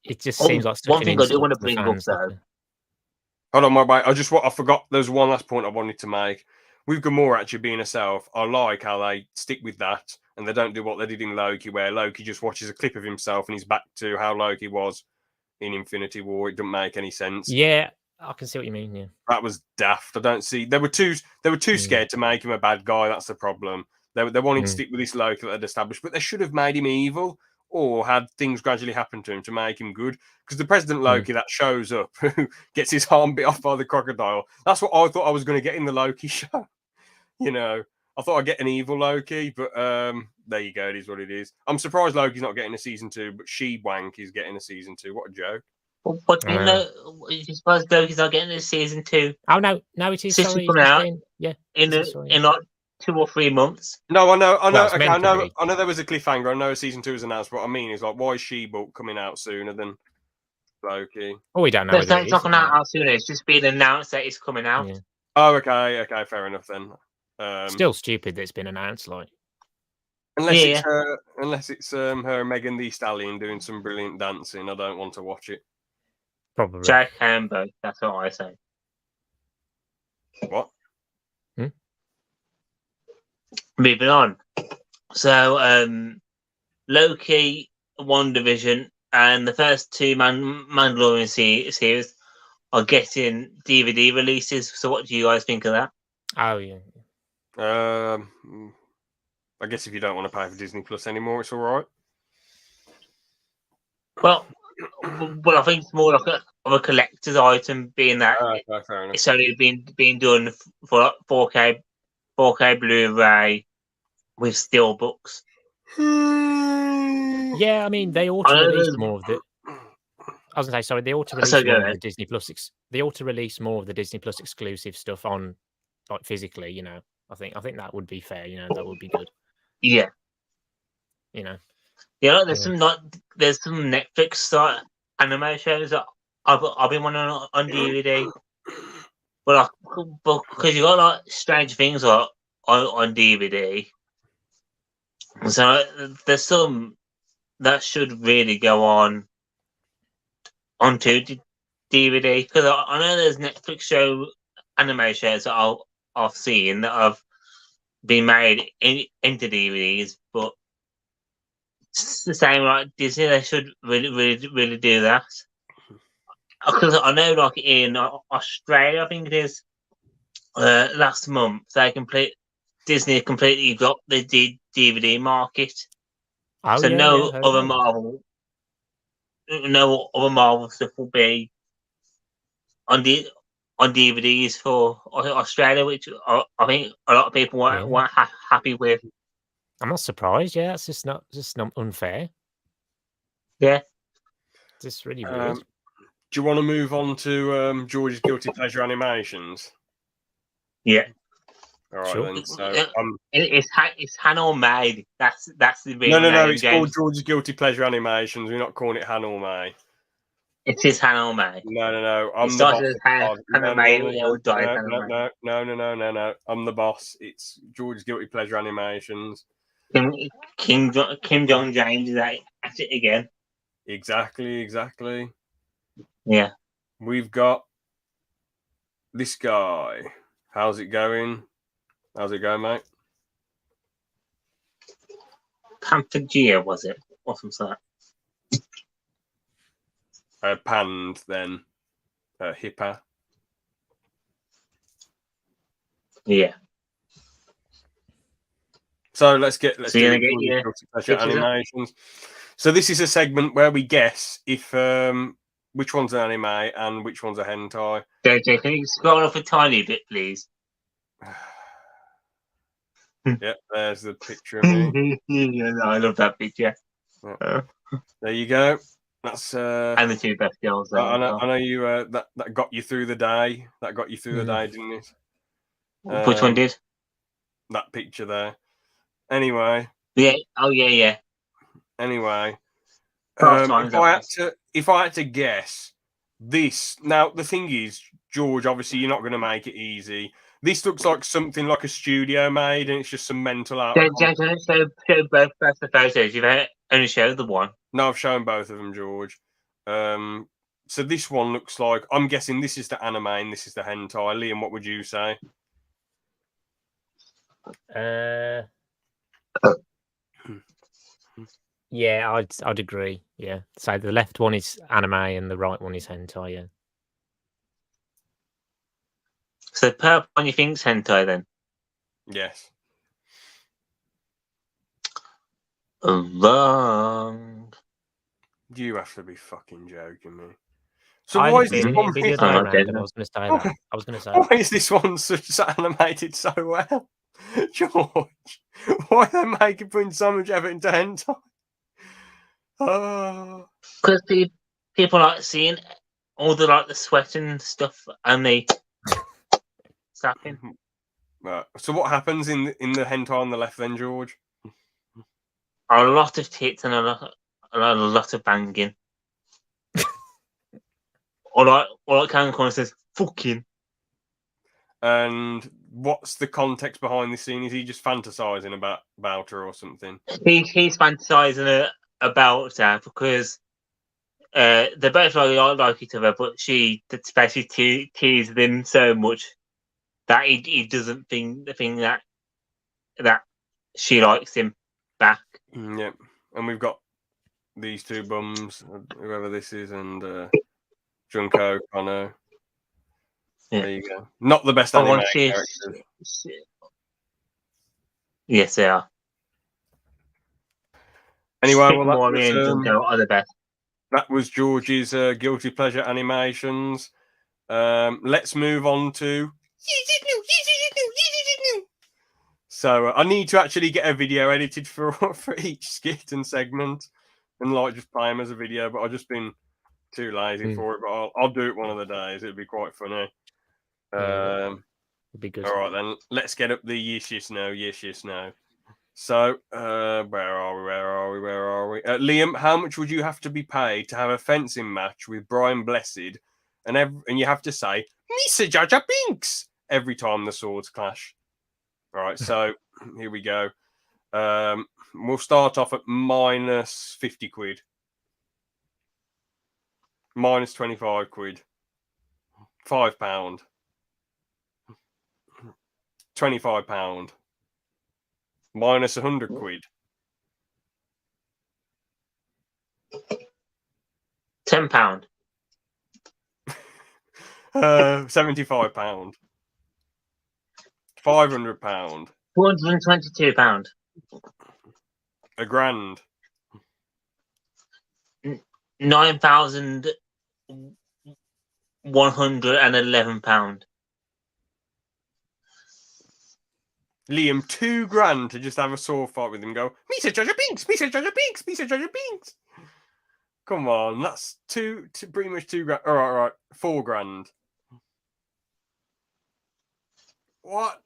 it just Oh, seems like one such an thing I do insult wanna to the bring up, fans, though. Hold on, my mate. I forgot. There's one last point I wanted to make. With Gamora actually being herself, I like how they stick with that and they don't do what they did in Loki, where Loki just watches a clip of himself and he's back to how Loki was in Infinity War. It doesn't make any sense. Yeah, I can see what you mean. Yeah, That was daft. I don't see. They were too scared to make him a bad guy. That's the problem. They wanted to stick with this Loki that they'd established, but they should have made him evil or had things gradually happen to him to make him good. Because the President Loki that shows up, who gets his arm bit off by the crocodile, that's what I thought I was going to get in the Loki show. You know, I thought I'd get an evil Loki, but there you go. It is what it is. I'm surprised Loki's not getting a season 2, but She-Wank is getting a season 2. What a joke. What do you know? You suppose Loki's not getting this season 2 Oh no, it is. Since Sorry, it's coming it's out, been- yeah, in sorry. like 2 or 3 months? No, I know. Well, it's Okay, meant to be. I know there was a cliffhanger. I know season 2 is announced. What I mean is, like, why is She-Hulk coming out sooner than Loki? Oh, we don't know. No, whether it's it not is, coming out soon. It's just been announced that it's coming out. Yeah. Oh, okay, fair enough then. Still stupid that it's been announced. Like, Unless it's her and Megan Thee Stallion doing some brilliant dancing, I don't want to watch it. probably. Jack Hambo, that's what I say. What? Moving on. So, Loki, WandaVision, and the first 2 Mandalorian series are getting DVD releases. So, what do you guys think of that? Oh yeah. I guess if you don't want to pay for Disney Plus anymore, it's all right. Well, I think it's more like of a collector's item, being that Okay, fair enough. it's only being done for 4K Blu-ray with steelbooks. Yeah, I mean, they ought to release more of the. I was gonna say, sorry, they ought to release So go more of ahead. the Disney Plus. They ought to release more of the Disney Plus exclusive stuff on, like, physically. You know, I think that would be fair. You know, that would be good. Yeah. You know, Yeah, there's some Netflix anime shows that I've been wanting on DVD, but because you got like Strange Things on DVD, So there's some that should really go onto DVD, because I know there's Netflix anime shows that I've seen that have been made into DVDs, but it's the same like Disney. They should really do that, because I know like in Australia, I think it is, last month Disney completely got the DVD market. Oh So yeah, no heard other about that. Marvel stuff will be on DVDs for Australia, which I think a lot of people Yeah. weren't happy with. I'm not surprised. Yeah, it's just not unfair. Yeah, Just really weird. Do you want to move on to George's guilty pleasure animations? yeah. All right Sure. then. So It's Hanor May. That's the real no. name, It's James. called George's guilty pleasure animations. We're not calling it Hanor May. It is Hanor May. No. It I'm the started boss. as Hanor May. It will die as Hanor May. No. I'm the boss. It's George's guilty pleasure animations. Kim Jong James is at it again. Exactly. Yeah. We've got this guy. How's it going? How's it going, mate? Camtagia, was it? Or something like that. Panned then. Hippa. Yeah. So let's So do you're gonna get George's your guilty pleasure pictures up? animations. So this is a segment where we guess if which one's an anime and which one's a hentai. JJ, can you scroll up a tiny bit, please? Yep, there's the picture of me. I love that picture. There you go. That's And the two best girls there. I know you that got you through the day. That got you through the day, didn't it? Which one did? That picture there. Anyway. Yeah. Oh yeah. Anyway. If I had to guess this, now the thing is, George, obviously you're not going to make it easy. This looks like something like a studio made, and it's just some mental out. Don't show both the photos. You've only showed the one. No, I've shown both of them, George. So this one looks like, I'm guessing this is the anime and this is the hentai. Liam, what would you say? Yeah, I'd agree. Yeah, so the left one is anime and the right one is hentai. Yeah. So the purple one you think's hentai then? Yes. Wrong. You have to be fucking joking me. So I why had is this a one? video I'm not around dead, and I no. was going to say that. I was going to say Why is this one animated so well, George? Why are they putting so much effort into hentai? Oh. Because people like seeing all the sweat and stuff, and the slapping. Right. So what happens in the hentai on the left then, George? A lot of tits and a lot of banging. or like Karen Corner says, fucking. And what's the context behind this scene? Is he just fantasizing about her or something? He's fantasizing about her because they both like each other, but she especially teases him so much that he doesn't think that she likes him back. Yep. And we've got these two bums, whoever this is, and Junko, Kono. Yeah. There you go. Not the best anime characters. Yes, they are. Anyway, well, Mori and Junko are the best. That was George's guilty pleasure animations. Let's move on to. So I need to actually get a video edited for each skit and segment, and just play them as a video. But I've just been too lazy for it. But I'll do it one of the days. It'd be quite funny. It'd be good. All right then. Let's get up the yes no. So where are we? Liam, how much would you have to be paid to have a fencing match with Brian Blessed, and you have to say Misa Jaja Binks every time the swords clash? All right, so here we go. We'll start off at minus 50 quid. Minus 25 quid. £5. £25. Minus 100 quid. £10. £75. £500. £422. £1,000. £9,111. Liam, £2,000 to just have a sword fight with him and go, Mr. Jar Jar Binks, Mr. Jar Jar Binks, Mr. Jar Jar Binks. Come on, that's pretty much £2,000. All right, £4,000. What?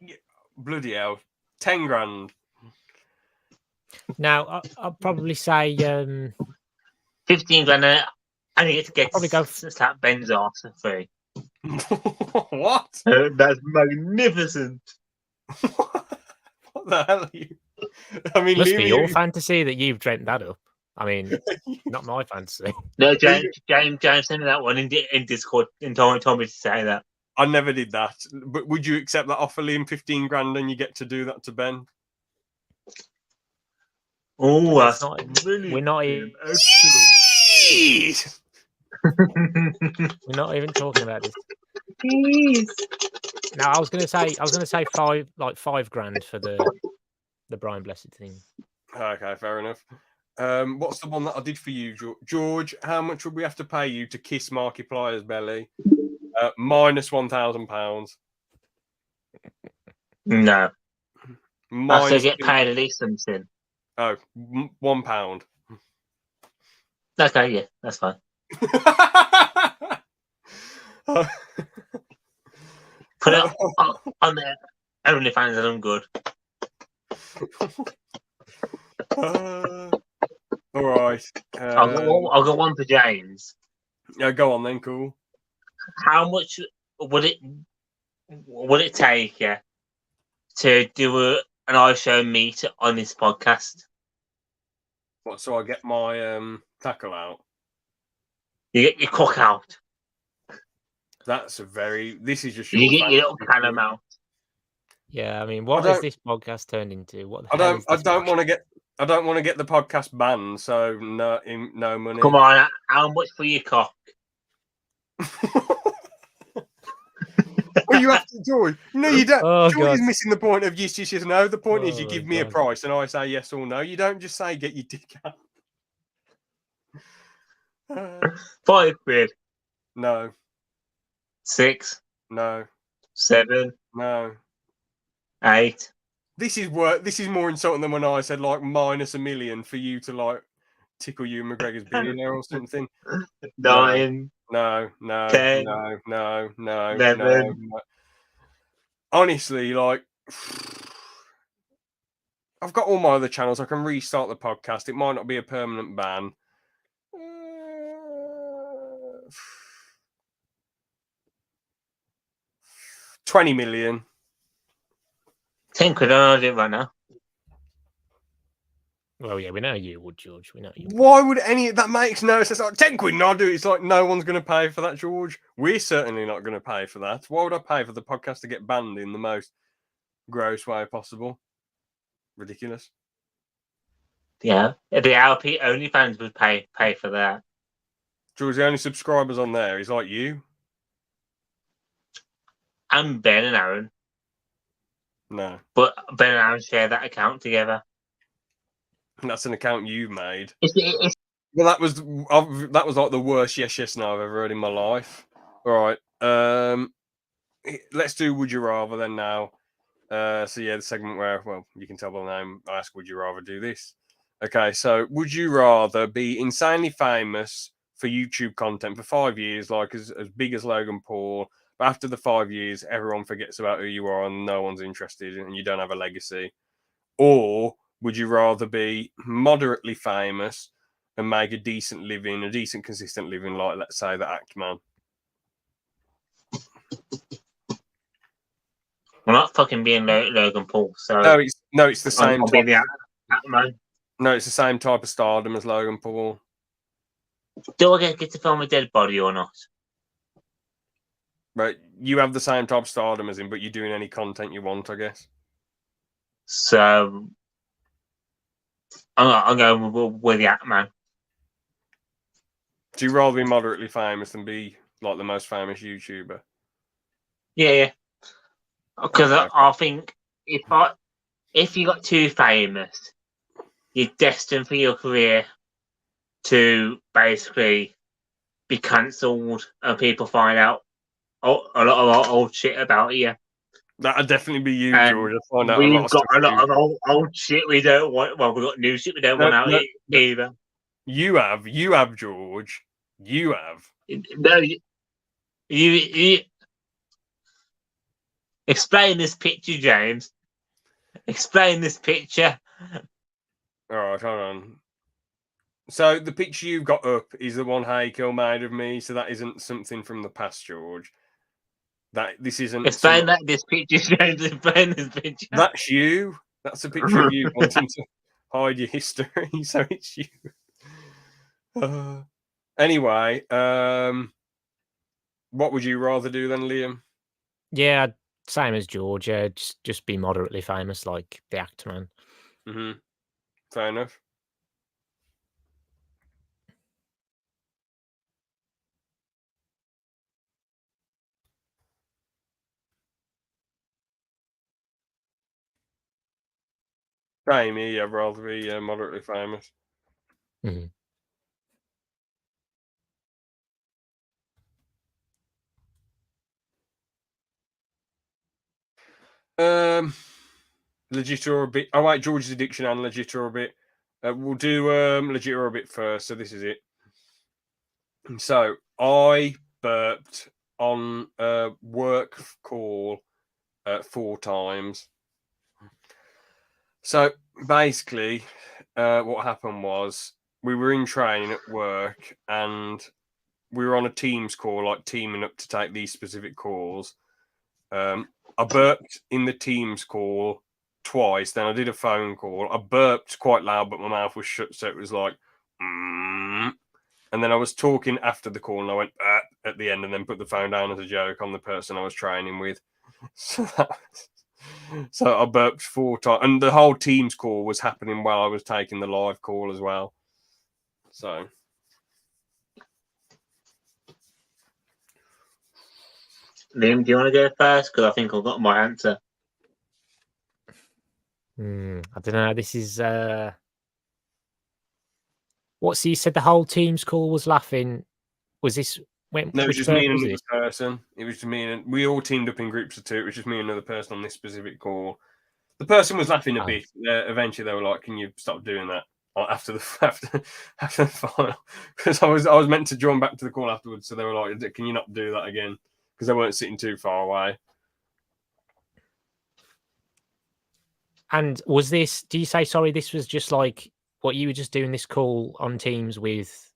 Bloody hell. £10,000. Now, I'll probably say 15 grand. I need to get Probably go slap Ben's arse for free. What? That's magnificent. What the hell are you? I mean, must be Liam, your fantasy that you've dreamt that up. I mean, not my fantasy. No, James sent me that one in Discord and told me to say that. I never did that. But would you accept that offer, Liam? £15,000 and you get to do that to Ben? Oh, It's that's not- brilliant. we're not even, Jeez! we're not even talking about this. Jeez. Now, I was gonna say £5,000 for the Brian Blessed thing. Okay, fair enough. What's the one that I did for you, George? How much would we have to pay you to kiss Markiplier's belly? Minus £1,000. No. I Minus still get paid at least something. £1. Okay, yeah, that's fine. Put it on there. OnlyFans and I'm good. All right. I'll go one for James. Yeah, go on then. Cool. How much would it take you to do an iShow meet on this podcast? What? So I get my tackle out. You get your cock out. That's a very. This is just. You get your little fantasy. cannon out. Yeah, I mean, what I has don't- this podcast turned into? What the I hell don't. is I this don't podcast? want to get. I don't want to get the podcast banned. So no money. Come on, how much for your cock? Well, you have to, George. No, you don't. Oh, George is God. missing the point of yes, yes, yes, no. The point is you Oh, give me a God. price and I say yes or no. You don't just say get your dick out. £5. No, 6, no, 7, no. 8. This is more insulting than when I said like minus $1 million for you to like tickle you McGregor's billionaire or something. 9. No, 10, no. 11. Honestly, like I've got all my other channels. I can restart the podcast. It might not be a permanent ban. 20 million. 10 quid, I'll do it right now. Well, yeah, we know you would, George. We know you. Why would any that makes no sense? Like 10 quid and I'll do it. It's like no one's going to pay for that, George. We're certainly not going to pay for that. Why would I pay for the podcast to get banned in the most gross way possible? Ridiculous. Yeah, the LP OnlyFans would pay for that. George, the only subscribers on there is like you. And Ben and Aaron. No, But Ben and Aaron share that account together. that's an account you made. It's Well, that was like the worst yes no I've ever heard in my life. All right, let's do Would You Rather then now. So yeah, the segment where you can tell by the name. I ask, would you rather do this? Okay, so would you rather be insanely famous for YouTube content for 5 years, like as big as Logan Paul, but after the 5 years, everyone forgets about who you are and no one's interested and you don't have a legacy? Or would you rather be moderately famous and make a decent living, a decent, consistent living, like, let's say, the Ackman? we're not fucking being Logan Paul, so No, it's the same. I'll be the Batman. No, it's the same type of stardom as Logan Paul. Do I get to film a dead body or not? But you have the same type of stardom as him, but you're doing any content you want, I guess. So I'm going with the Atman. Do you rather be moderately famous than be like the most famous YouTuber? Yeah. Because Okay. I think if you got too famous, you're destined for your career to basically be cancelled and people find out a lot of old shit about you. That'd definitely be you, And George. I find out a lot we've of got stuff. a lot of old shit we don't want. Well, we've got new shit we don't want out either. You have, George. You have. No, you explain this picture, James. Explain this picture. All right, hold on. So the picture you've got up is the one Haykill made of me. So that isn't something from the past, George. This isn't. Explain this picture, James. Explain this picture. That's you. That's a picture of you wanting to hide your history. So it's you. Anyway, what would you rather do then, Liam? Yeah, same as George. Yeah, just be moderately famous like the Actman. Mm-hmm. Fair enough. Same here. I'd rather be moderately famous. Mhm. Legit or a bit. Oh wait, George's addiction and legit or a bit. We'll do legit or a bit first. So this is it. So I burped on a work call 4 times. So basically, what happened was we were in training at work and we were on a Teams call, like teaming up to take these specific calls. I burped in the Teams call twice. Then I did a phone call. I burped quite loud, but my mouth was shut, so it was like, and then I was talking after the call, and I went at the end, and then put the phone down as a joke on the person I was training with. So I burped 4 times, and the whole Teams call was happening while I was taking the live call as well. So. Liam, do you want to go first? Because I think I've got my answer. I don't know. This is what's he said. The whole Teams call was laughing. Was this when? No, it was which just me and was another this? person. It was just me and we all teamed up in groups of 2. It was just me and another person on this specific call. The person was laughing a bit. Eventually, they were like, "Can you stop doing that?" After the final, because I was meant to join back to the call afterwards. So they were like, "Can you not do that again?" Because they weren't sitting too far away. And was this? Do you say sorry? This was just like what you were just doing this call on Teams with.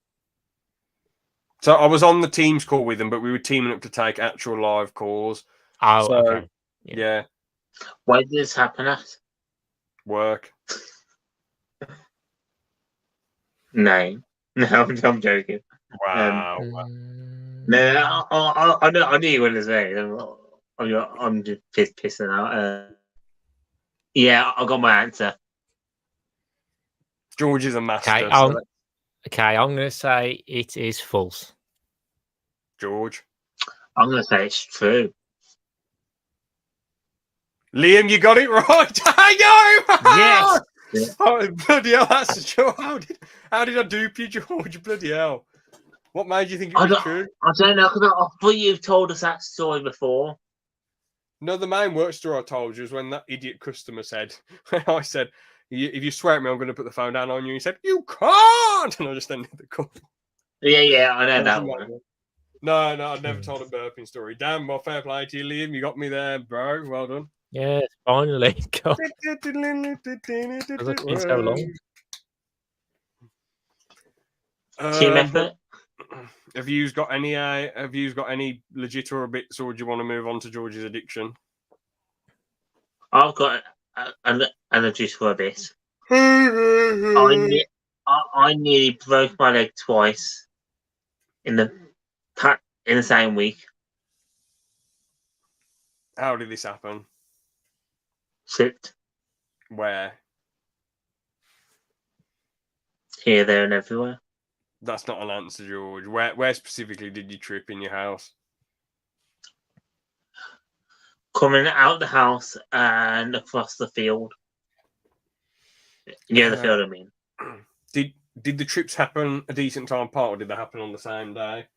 So I was on the Teams call with them, but we were teaming up to take actual live calls. Oh, so, okay. Yeah. Where did this happen at? Work. No, I'm joking. Wow. No, I knew you were going to say. I'm just pissing out. Yeah, I got my answer. George is a master. Okay, I'm going to say it is false. George. I'm going to say it's true. Liam, you got it right. I know. Yes. Oh, bloody hell, that's true. How did I dupe you, George? Bloody hell. What made you think it was true? I don't know, because I thought you've told us that story before. No, the main work story I told you was when that idiot customer said, I said, if you swear at me, I'm going to put the phone down on you. He said, you can't. And I just ended the call. Yeah, I know that one. No, I've never told a burping story. Damn, well, fair play to you, Liam. You got me there, bro. Well done. Yes, finally. God. It's been so long. Team effort. Have you got any legit or bits, or do you want to move on to George's addiction? I've got a legit for a bit. I nearly broke my leg twice in the same week. How did this happen? Slipped Where? here, there, and everywhere. That's not an answer, George. Where specifically did you trip in your house? Coming out the house and across the field. Yeah, the field, I mean. Did the trips happen a decent time apart, or did they happen on the same day?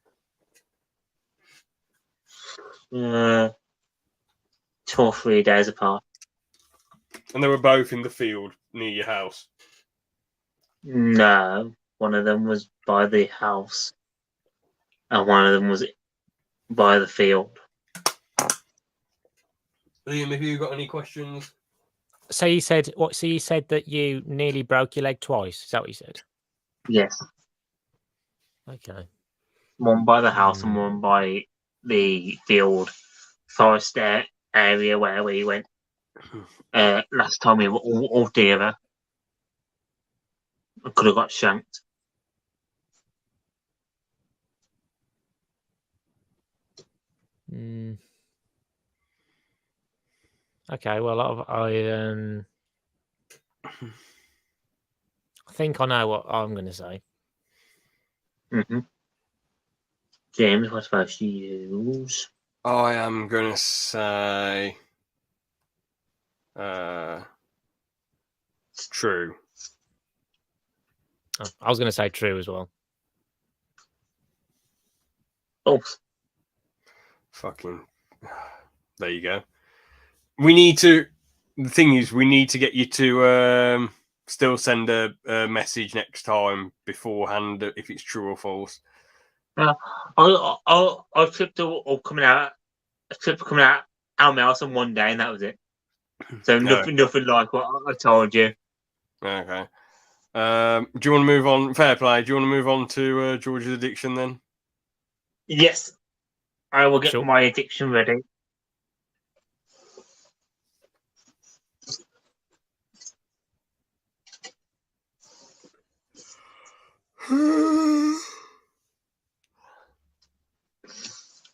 2 or 3 days apart. And they were both in the field near your house? No, one of them was by the house, and one of them was by the field. Liam, have you got any questions? So you said what? So you said that you nearly broke your leg twice. Is that what you said? Yes, Okay. one by the house and one by the field, forest area where we went. Last time we were all together. I could have got shanked. Okay. Well, I think I know what I'm going to say. Mm-hmm. James, what about you? I am going to say true. Oh, I was going to say true as well. Oh, Fucking. There you go. We need to. The thing is, we need to get you to still send a message next time beforehand if it's true or false. I tripped all coming out. I tripped coming out our mouse on one day, and that was it. So nothing like what I told you. Okay. Do you want to move on? Fair play. Do you want to move on to George's addiction then? Yes, I will get Sure. my addiction ready.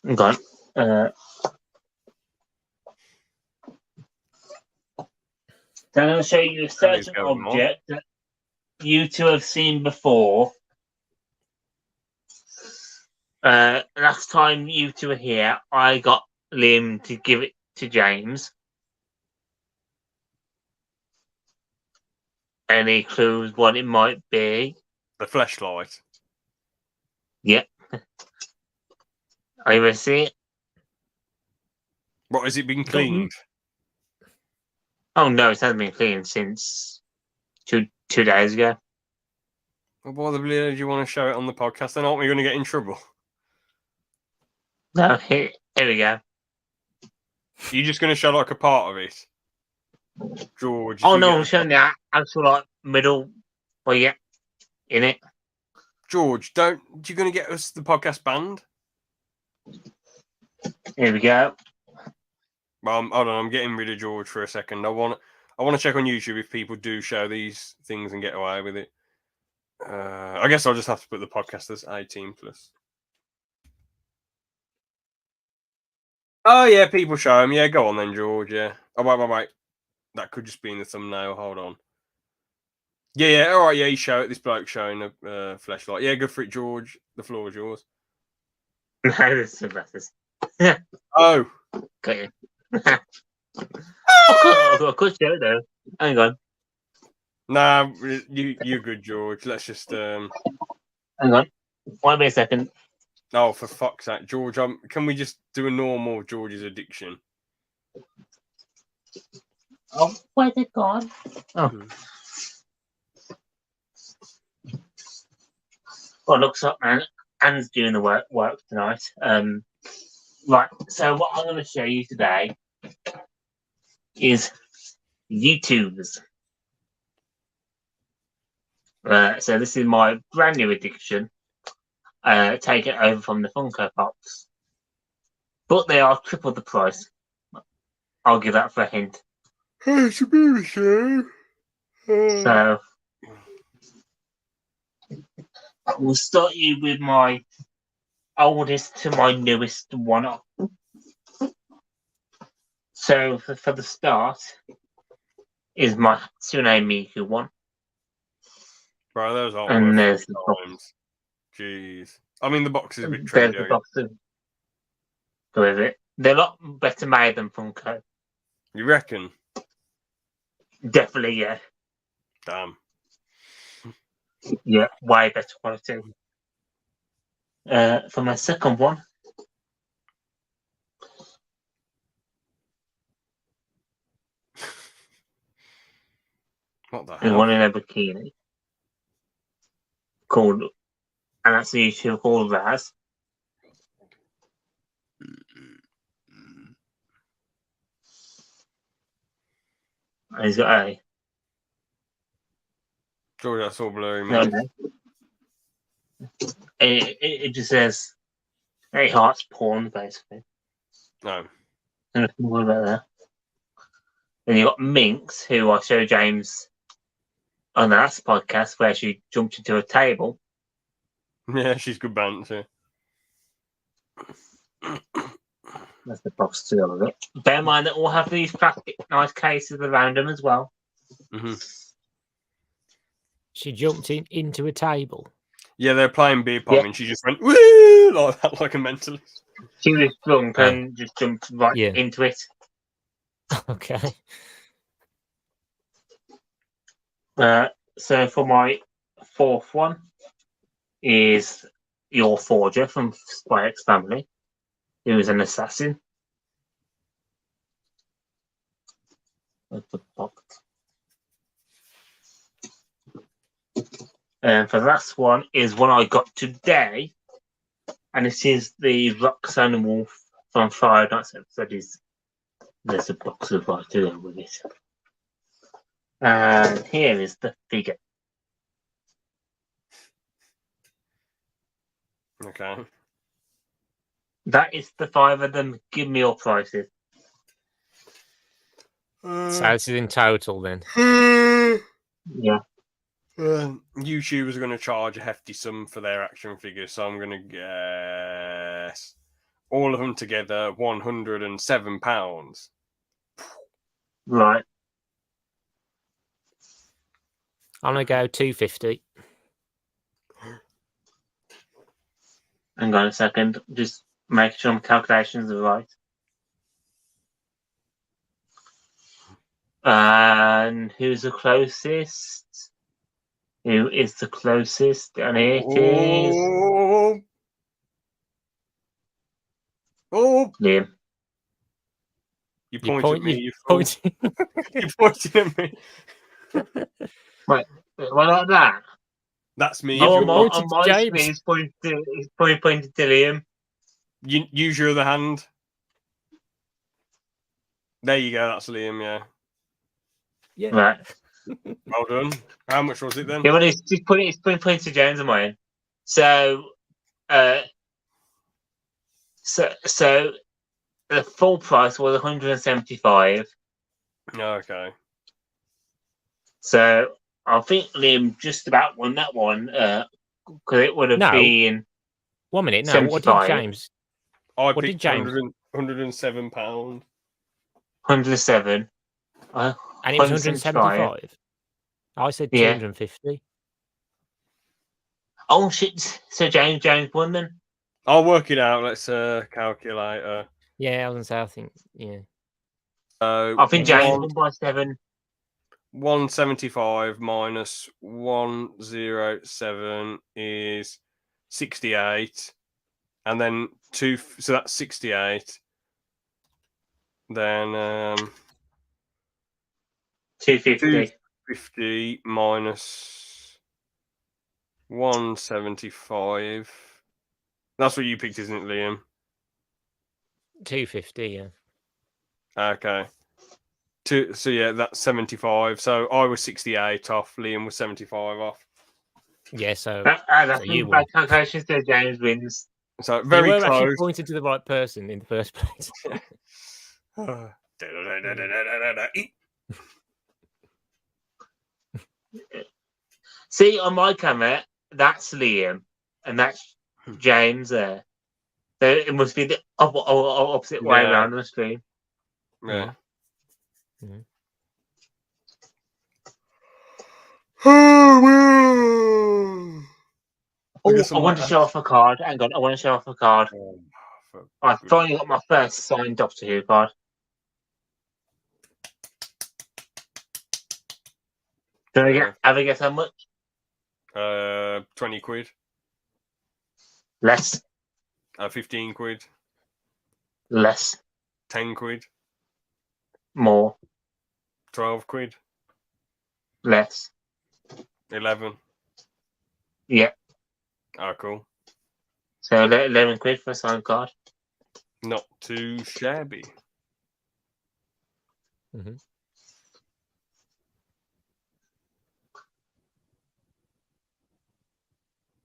I'm gone. Then I'll show you a certain object that you two have seen before. Last time you two were here, I got Liam to give it to James. Any clues what it might be? The flashlight. Yep. Are you ready to see it? What, has it been cleaned? Oh no, it hasn't been cleaned since two days ago. Well, why the bloody do you want to show it on the podcast? Then aren't we going to get in trouble? No, here we go. You're just going to show like a part of it, George. Oh no, I'm showing the actual like middle. Well, yeah, in it. George, you're going to get us the podcast banned? Here we go. Hold on, I'm getting rid of George for a second. I want to check on YouTube if people do show these things and get away with it. I guess I'll just have to put the podcast as 18 plus. Oh yeah, people show them. Yeah, go on then, George. Yeah. Oh wait. That could just be in the thumbnail. Hold on. Yeah. All right. Yeah, you show it. This bloke showing a flashlight. Yeah, go for it, George. The floor is yours. No, this is the best. Oh. Got you. I could show it though. Hang on. Nah, you're good, George. Let's just Hang on. Wait me a second. Oh, for fuck's sake, George! Can we just do a normal George's addiction? Oh, where's it gone? Oh. Well, looks up, man. Anne's doing the work tonight. Right. So what I'm going to show you today is YouTubers. So this is my brand new addiction. Taken over from the Funko Pops, but they are triple the price. I'll give that for a hint. It's a bit of a shame. So we'll start you with my oldest to my newest one up. So for the start is my Hatsune Miku one. Bro, those aren't And worth there's three the box. times. Jeez. I mean, the box is a bit There's trendy. the box to go with it. They're a lot better made than Funko. You reckon? Definitely, yeah. Damn. Yeah, way better quality. For my second one, What the is hell? one in a bikini called, and that's the issue called Raz. And he's got a George, that's all blurry, no, man. no. It just says "Hey, hearts porn," basically. No. Nothing more about that. Then you got Minx, who I showed James on the last podcast, where she jumped into a table. Yeah, she's good banter. That's the box to go with it. Bear in mind that we'll have these plastic nice cases around them as well. Hmm. She jumped into a table. Yeah, they're playing beer pong Yeah. and she just went, woo, like that, like a mentalist. She was drunk and just jumped right Yeah. into it. Okay. So for my fourth one is your Forger from Spy X Family, who is an assassin. That's the box. And for the last one is one I got today, and this is the Roxanne Wolf from Friday Night's episode. There's a box of right to go with it. And here is the figure. Okay. That is the five of them. Give me your prices. So this is in total then. Yeah. YouTubers are going to charge a hefty sum for their action figures, so I'm going to guess all of them together £107. Right. I'm gonna go 250. Hang on a second. Just make sure my calculations are right. And who's the closest? Who is the closest? And it is Oh, Liam. you You point at me, you fool. pointing. You're pointing at me. What like that? That's me. Oh, If you're you're pointing on to my James. screen, he's pointing to Liam. you use your other hand. There you go. That's Liam. Yeah. Yeah. Right. Well done. How much was it then? Yeah, well, he's pointing to James on mine. So, so the full price was 175. Okay. So I think Liam just about won that one because it would have No. been 1 minute. No, what did 75. James? I What did picked James- £107. 107. And it was 175. I said Yeah. 250. Oh shit! So James won then. I'll work it out. Let's calculate. Yeah, I was gonna say. I think. Yeah. So I think James won by 7. 175 minus 107 is 68, and then 2. So that's 68. Then 250. 50 minus 175. That's what you picked, isn't it, Liam? 250. Yeah. Okay. So yeah, that's 75. So I was 68 off. Liam was 75 off. Yeah. So That's you bad calculations. So James wins. So they very were actually close. pointed to the right person in the first place. See, on my camera, that's Liam, and that's James there. So it must be the opposite way Yeah. around on the screen. Yeah. Mhm. Look Oh, at some I want to show off a card. Hang on, I want to show off a card. for I goodness. finally got my first signed Doctor Who card. Do I get, have I guess how much? 20 quid, Less. 15 quid, Less. 10 quid, More. 12 quid, Less. 11. Yeah. Oh, cool. So 11 quid for a signed card. Not too shabby. Mhm.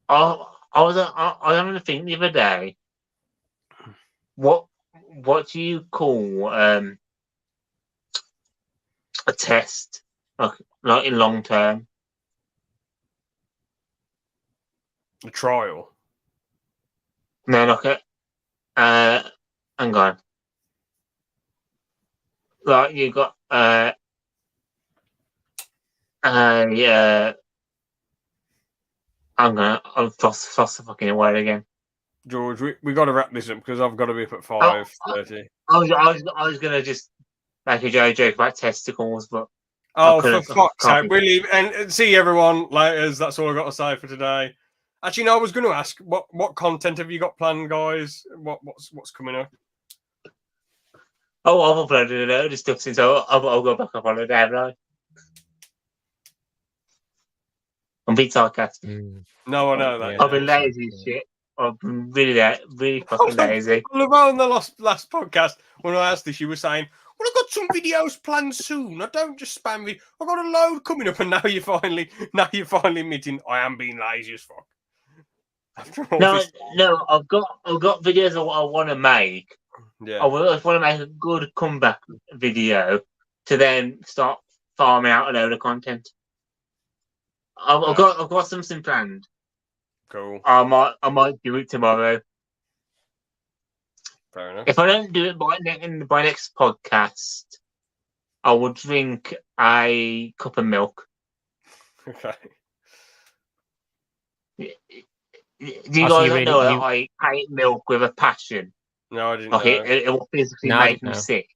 I was having to think the other day. What do you call a test like in long term? The trial. No, like hang on. Like you got yeah. I've lost the fucking word again. George, we got to wrap this up because I've got to be up at Oh, 5:30. I was gonna just make a joke about testicles, but Oh, couldn't- for fuck's can't sake. be- We leave and see everyone later. That's all I got to say for today. Actually, no, I was going to ask what content have you got planned, guys? What's coming up? oh, I've uploaded a load of stuff since I'll go back up on the day, haven't I? I'm being sarcastic. Mm. No, I know that. Yeah. I've been lazy as shit. I've been really fucking lazy. On the last podcast, when I asked this, you were saying, "Well, I've got some videos planned soon. I don't just spam me. I've got a load coming up." And now you're finally admitting I am being lazy as fuck. After all No, this, I've got videos I want to make. yeah. I want to make a good comeback video to then start farming out a load of content. I've got something planned. Cool. I might do it tomorrow. Fair enough. If I don't do it by next podcast, I will drink a cup of milk. Okay. Do you Oh, so guys you really- know that you- I hate milk with a passion? No, I didn't Like know. it will physically No, I make didn't me know. sick.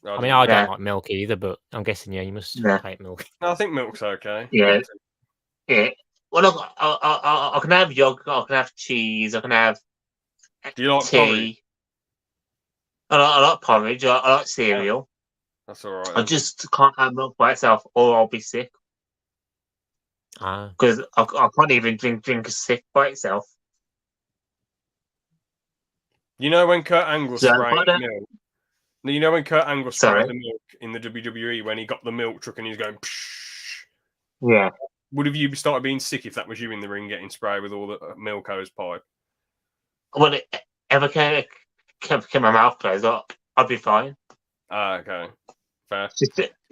I I didn't mean, know. I Yeah. don't like milk either, but I'm guessing you must Yeah. hate milk. No, I think milk's okay. Yeah. Yeah. Well, look, I can have yogurt, I can have cheese, I can have Do you like tea. porridge? I like porridge. I like cereal. That's all right. I just can't have milk by itself, or I'll be sick Ah, because I can't even drink a sick by itself. You know when Kurt Angle So, sprayed but, milk? You know when Kurt Angle Sorry? sprayed the milk in the WWE when he got the milk truck and he's going, psh, Yeah. would have you started being sick if that was you in the ring getting sprayed with all the milk hose pipe? Well, it ever came my mouth closed, I'd be fine. Ah, okay. Fair.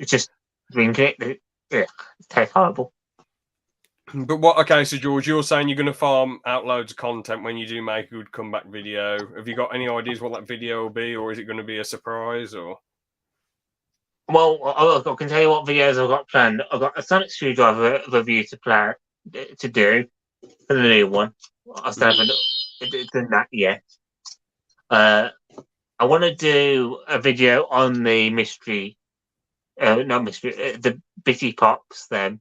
Just drink it. Yeah, it tastes horrible. But what? Okay, so George, you're saying you're going to farm out loads of content when you do make a good comeback video. Have you got any ideas what that video will be, or is it going to be a surprise? Or Well, I can tell you what videos I've got planned. I've got a Sonic Screwdriver review to do for the new one. I still haven't done that yet. I want to do a video on the mystery, not mystery, the Bitty Pops. Then,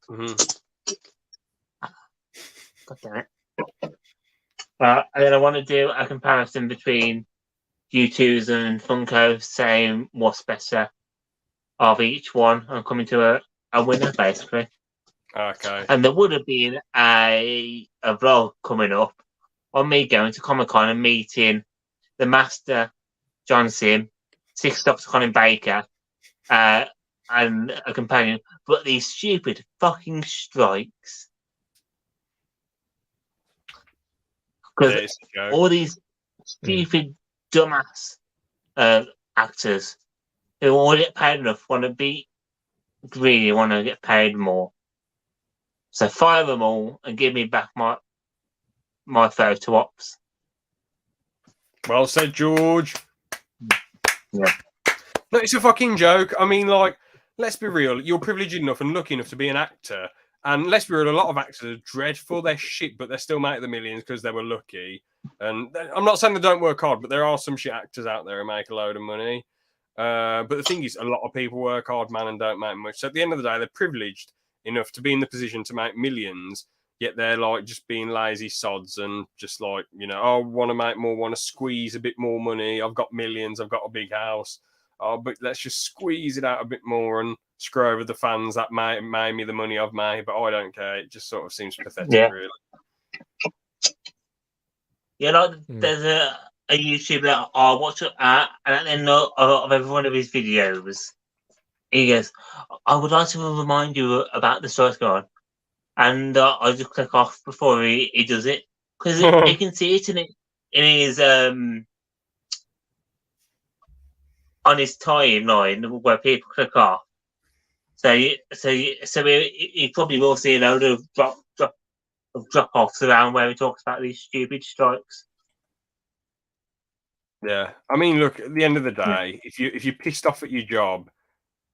Mhm. God damn it. And then I want to do a comparison between U2s and Funko, saying what's better of each one, and coming to a winner basically. Okay. And there would have been a vlog coming up on me going to Comic-Con and meeting the Master, John Sim, Six Dr. Colin Baker, and a companion. But these stupid fucking strikes. Because There's the joke. all these stupid, dumbass actors who all get paid enough want to be greedy, want to get paid more. So fire them all and give me back my photo ops. Well said, George. Yeah. No, it's a fucking joke. I mean, like, let's be real. You're privileged enough and lucky enough to be an actor. And let's be real, a lot of actors are dreadful. They're shit, but they still make the millions because they were lucky. And I'm not saying they don't work hard, but there are some shit actors out there who make a load of money. But the thing is, a lot of people work hard, man, and don't make much. So at the end of the day, they're privileged enough to be in the position to make millions, yet they're like just being lazy sods and just like, you know, oh, want to make more, want to squeeze a bit more money. I've got millions, I've got a big house. Oh, but let's just squeeze it out a bit more and screw over the fans that made me the money I've made. But I don't care. It just sort of seems pathetic, really. Yeah, like there's a YouTuber that I watch it at, and at the end of every one of his videos, he goes, I would like to remind you about the strike guard. And I just click off before he does it. Because you can see it in his on his timeline where people click off. So you probably will see a load of drop-offs around where he talks about these stupid strikes. Yeah, I mean, look, at the end of the day, if you're pissed off at your job,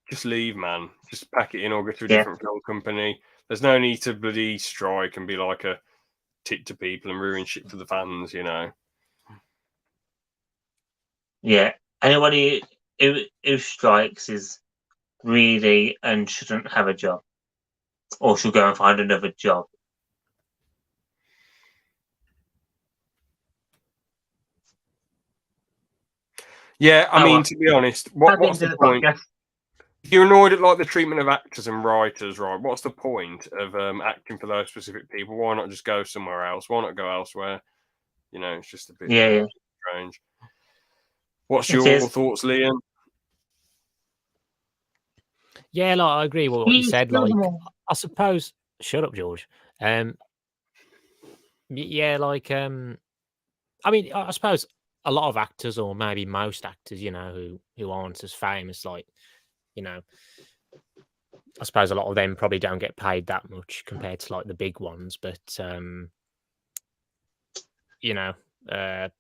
just leave, man. Just pack it in or go to a different film company. There's no need to bloody strike and be like a tit to people and ruin shit for the fans, you know. Yeah, anybody who strikes is really and shouldn't have a job, or should go and find another job. Yeah, I mean, to be honest, what's the point? If you're annoyed at like the treatment of actors and writers, right? What's the point of acting for those specific people? Why not just go somewhere else? Why not go elsewhere? You know, it's just a bit strange. What's your thoughts, Liam? Yeah, like, I agree with what you said. Like, I suppose, shut up, George. Yeah, like, I mean, I suppose a lot of actors, or maybe most actors, you know, who aren't as famous, like, you know, I suppose a lot of them probably don't get paid that much compared to like the big ones. But you know, the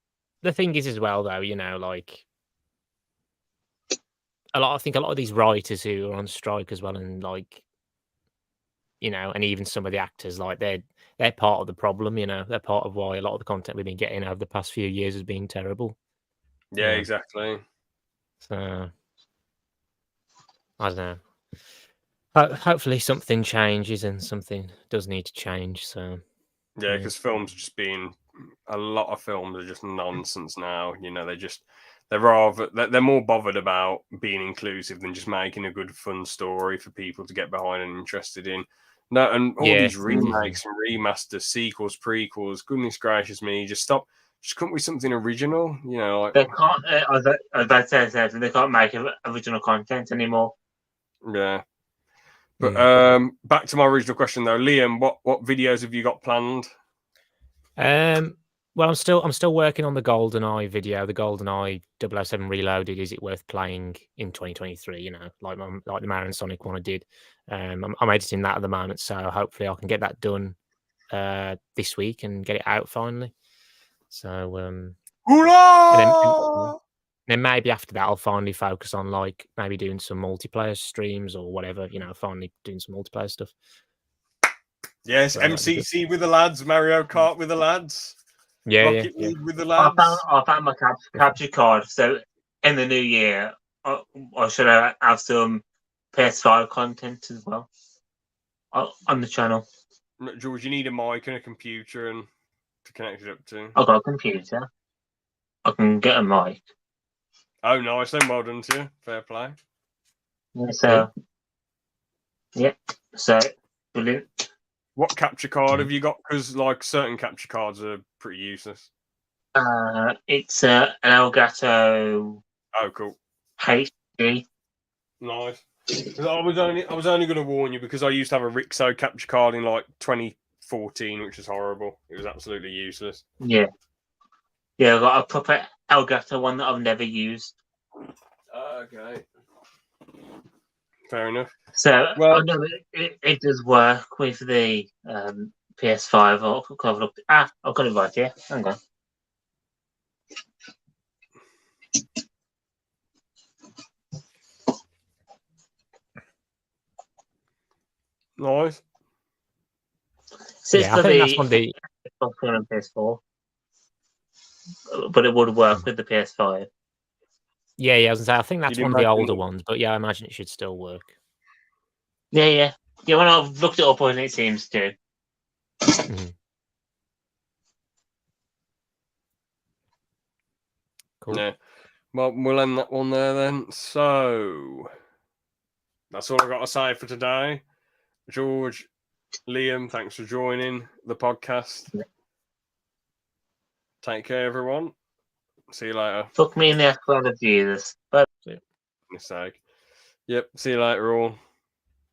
thing is as well, though, you know, like I think a lot of these writers who are on strike as well, and like, you know, and even some of the actors, like they're part of the problem. You know, they're part of why a lot of the content we've been getting over the past few years has been terrible. Yeah, exactly. So I don't know. Hopefully something changes, and something does need to change. So yeah, because films just being a lot of films are just nonsense now. You know, they're more bothered about being inclusive than just making a good fun story for people to get behind and interested in. No, and all these remakes and remasters, sequels, prequels. Goodness gracious me, just stop. Just come with something original. You know, like they can't. As I said, they can't make original content anymore. Yeah. But back to my original question though, Liam, what videos have you got planned? Well, I'm still working on the GoldenEye video, the GoldenEye 007 Reloaded. Is it worth playing in 2023? You know, like the Mario & Sonic one I did. I'm editing that at the moment, so hopefully I can get that done this week and get it out finally. So then maybe after that I'll finally focus on like maybe doing some multiplayer streams or whatever. You know, finally doing some multiplayer stuff. Yes, so MCC with the lads, Mario Kart with the lads. Rocket League with the lads. I found my capture card. So in the new year, I should have some PS5 content as well on the channel. George, you need a mic and a computer and to connect it up to. I've got a computer. I can get a mic. Oh, nice. Then well done to you. Fair play. Yeah, so, so brilliant. What capture card have you got? Because like certain capture cards are pretty useless. It's an Elgato. Oh, cool. HD. Nice. I was only going to warn you because I used to have a Rixo capture card in like 2014, which was horrible. It was absolutely useless. Yeah. Yeah, I've got a proper Elgato one that I've never used. Okay. Fair enough. So, Well- I know it does work with the PS5. I've got it right here. Hang on. Nice. Says Yeah, I for think the that's one of the Xbox One and PS4, but it would work with the PS5. yeah. I was gonna say I think that's You'd one of the imagine older it- ones, but yeah, I imagine it should still work. Yeah. When I've looked it up, and it seems to. Mhm. Cool. Yeah. Well, we'll end that one there then. So that's all I've got to say for today. George, Liam, thanks for joining the podcast. Yeah. Take care, everyone. See you later. Fuck me in the ass, blood of Jesus. Bye. For sake. Yep. See you later, all.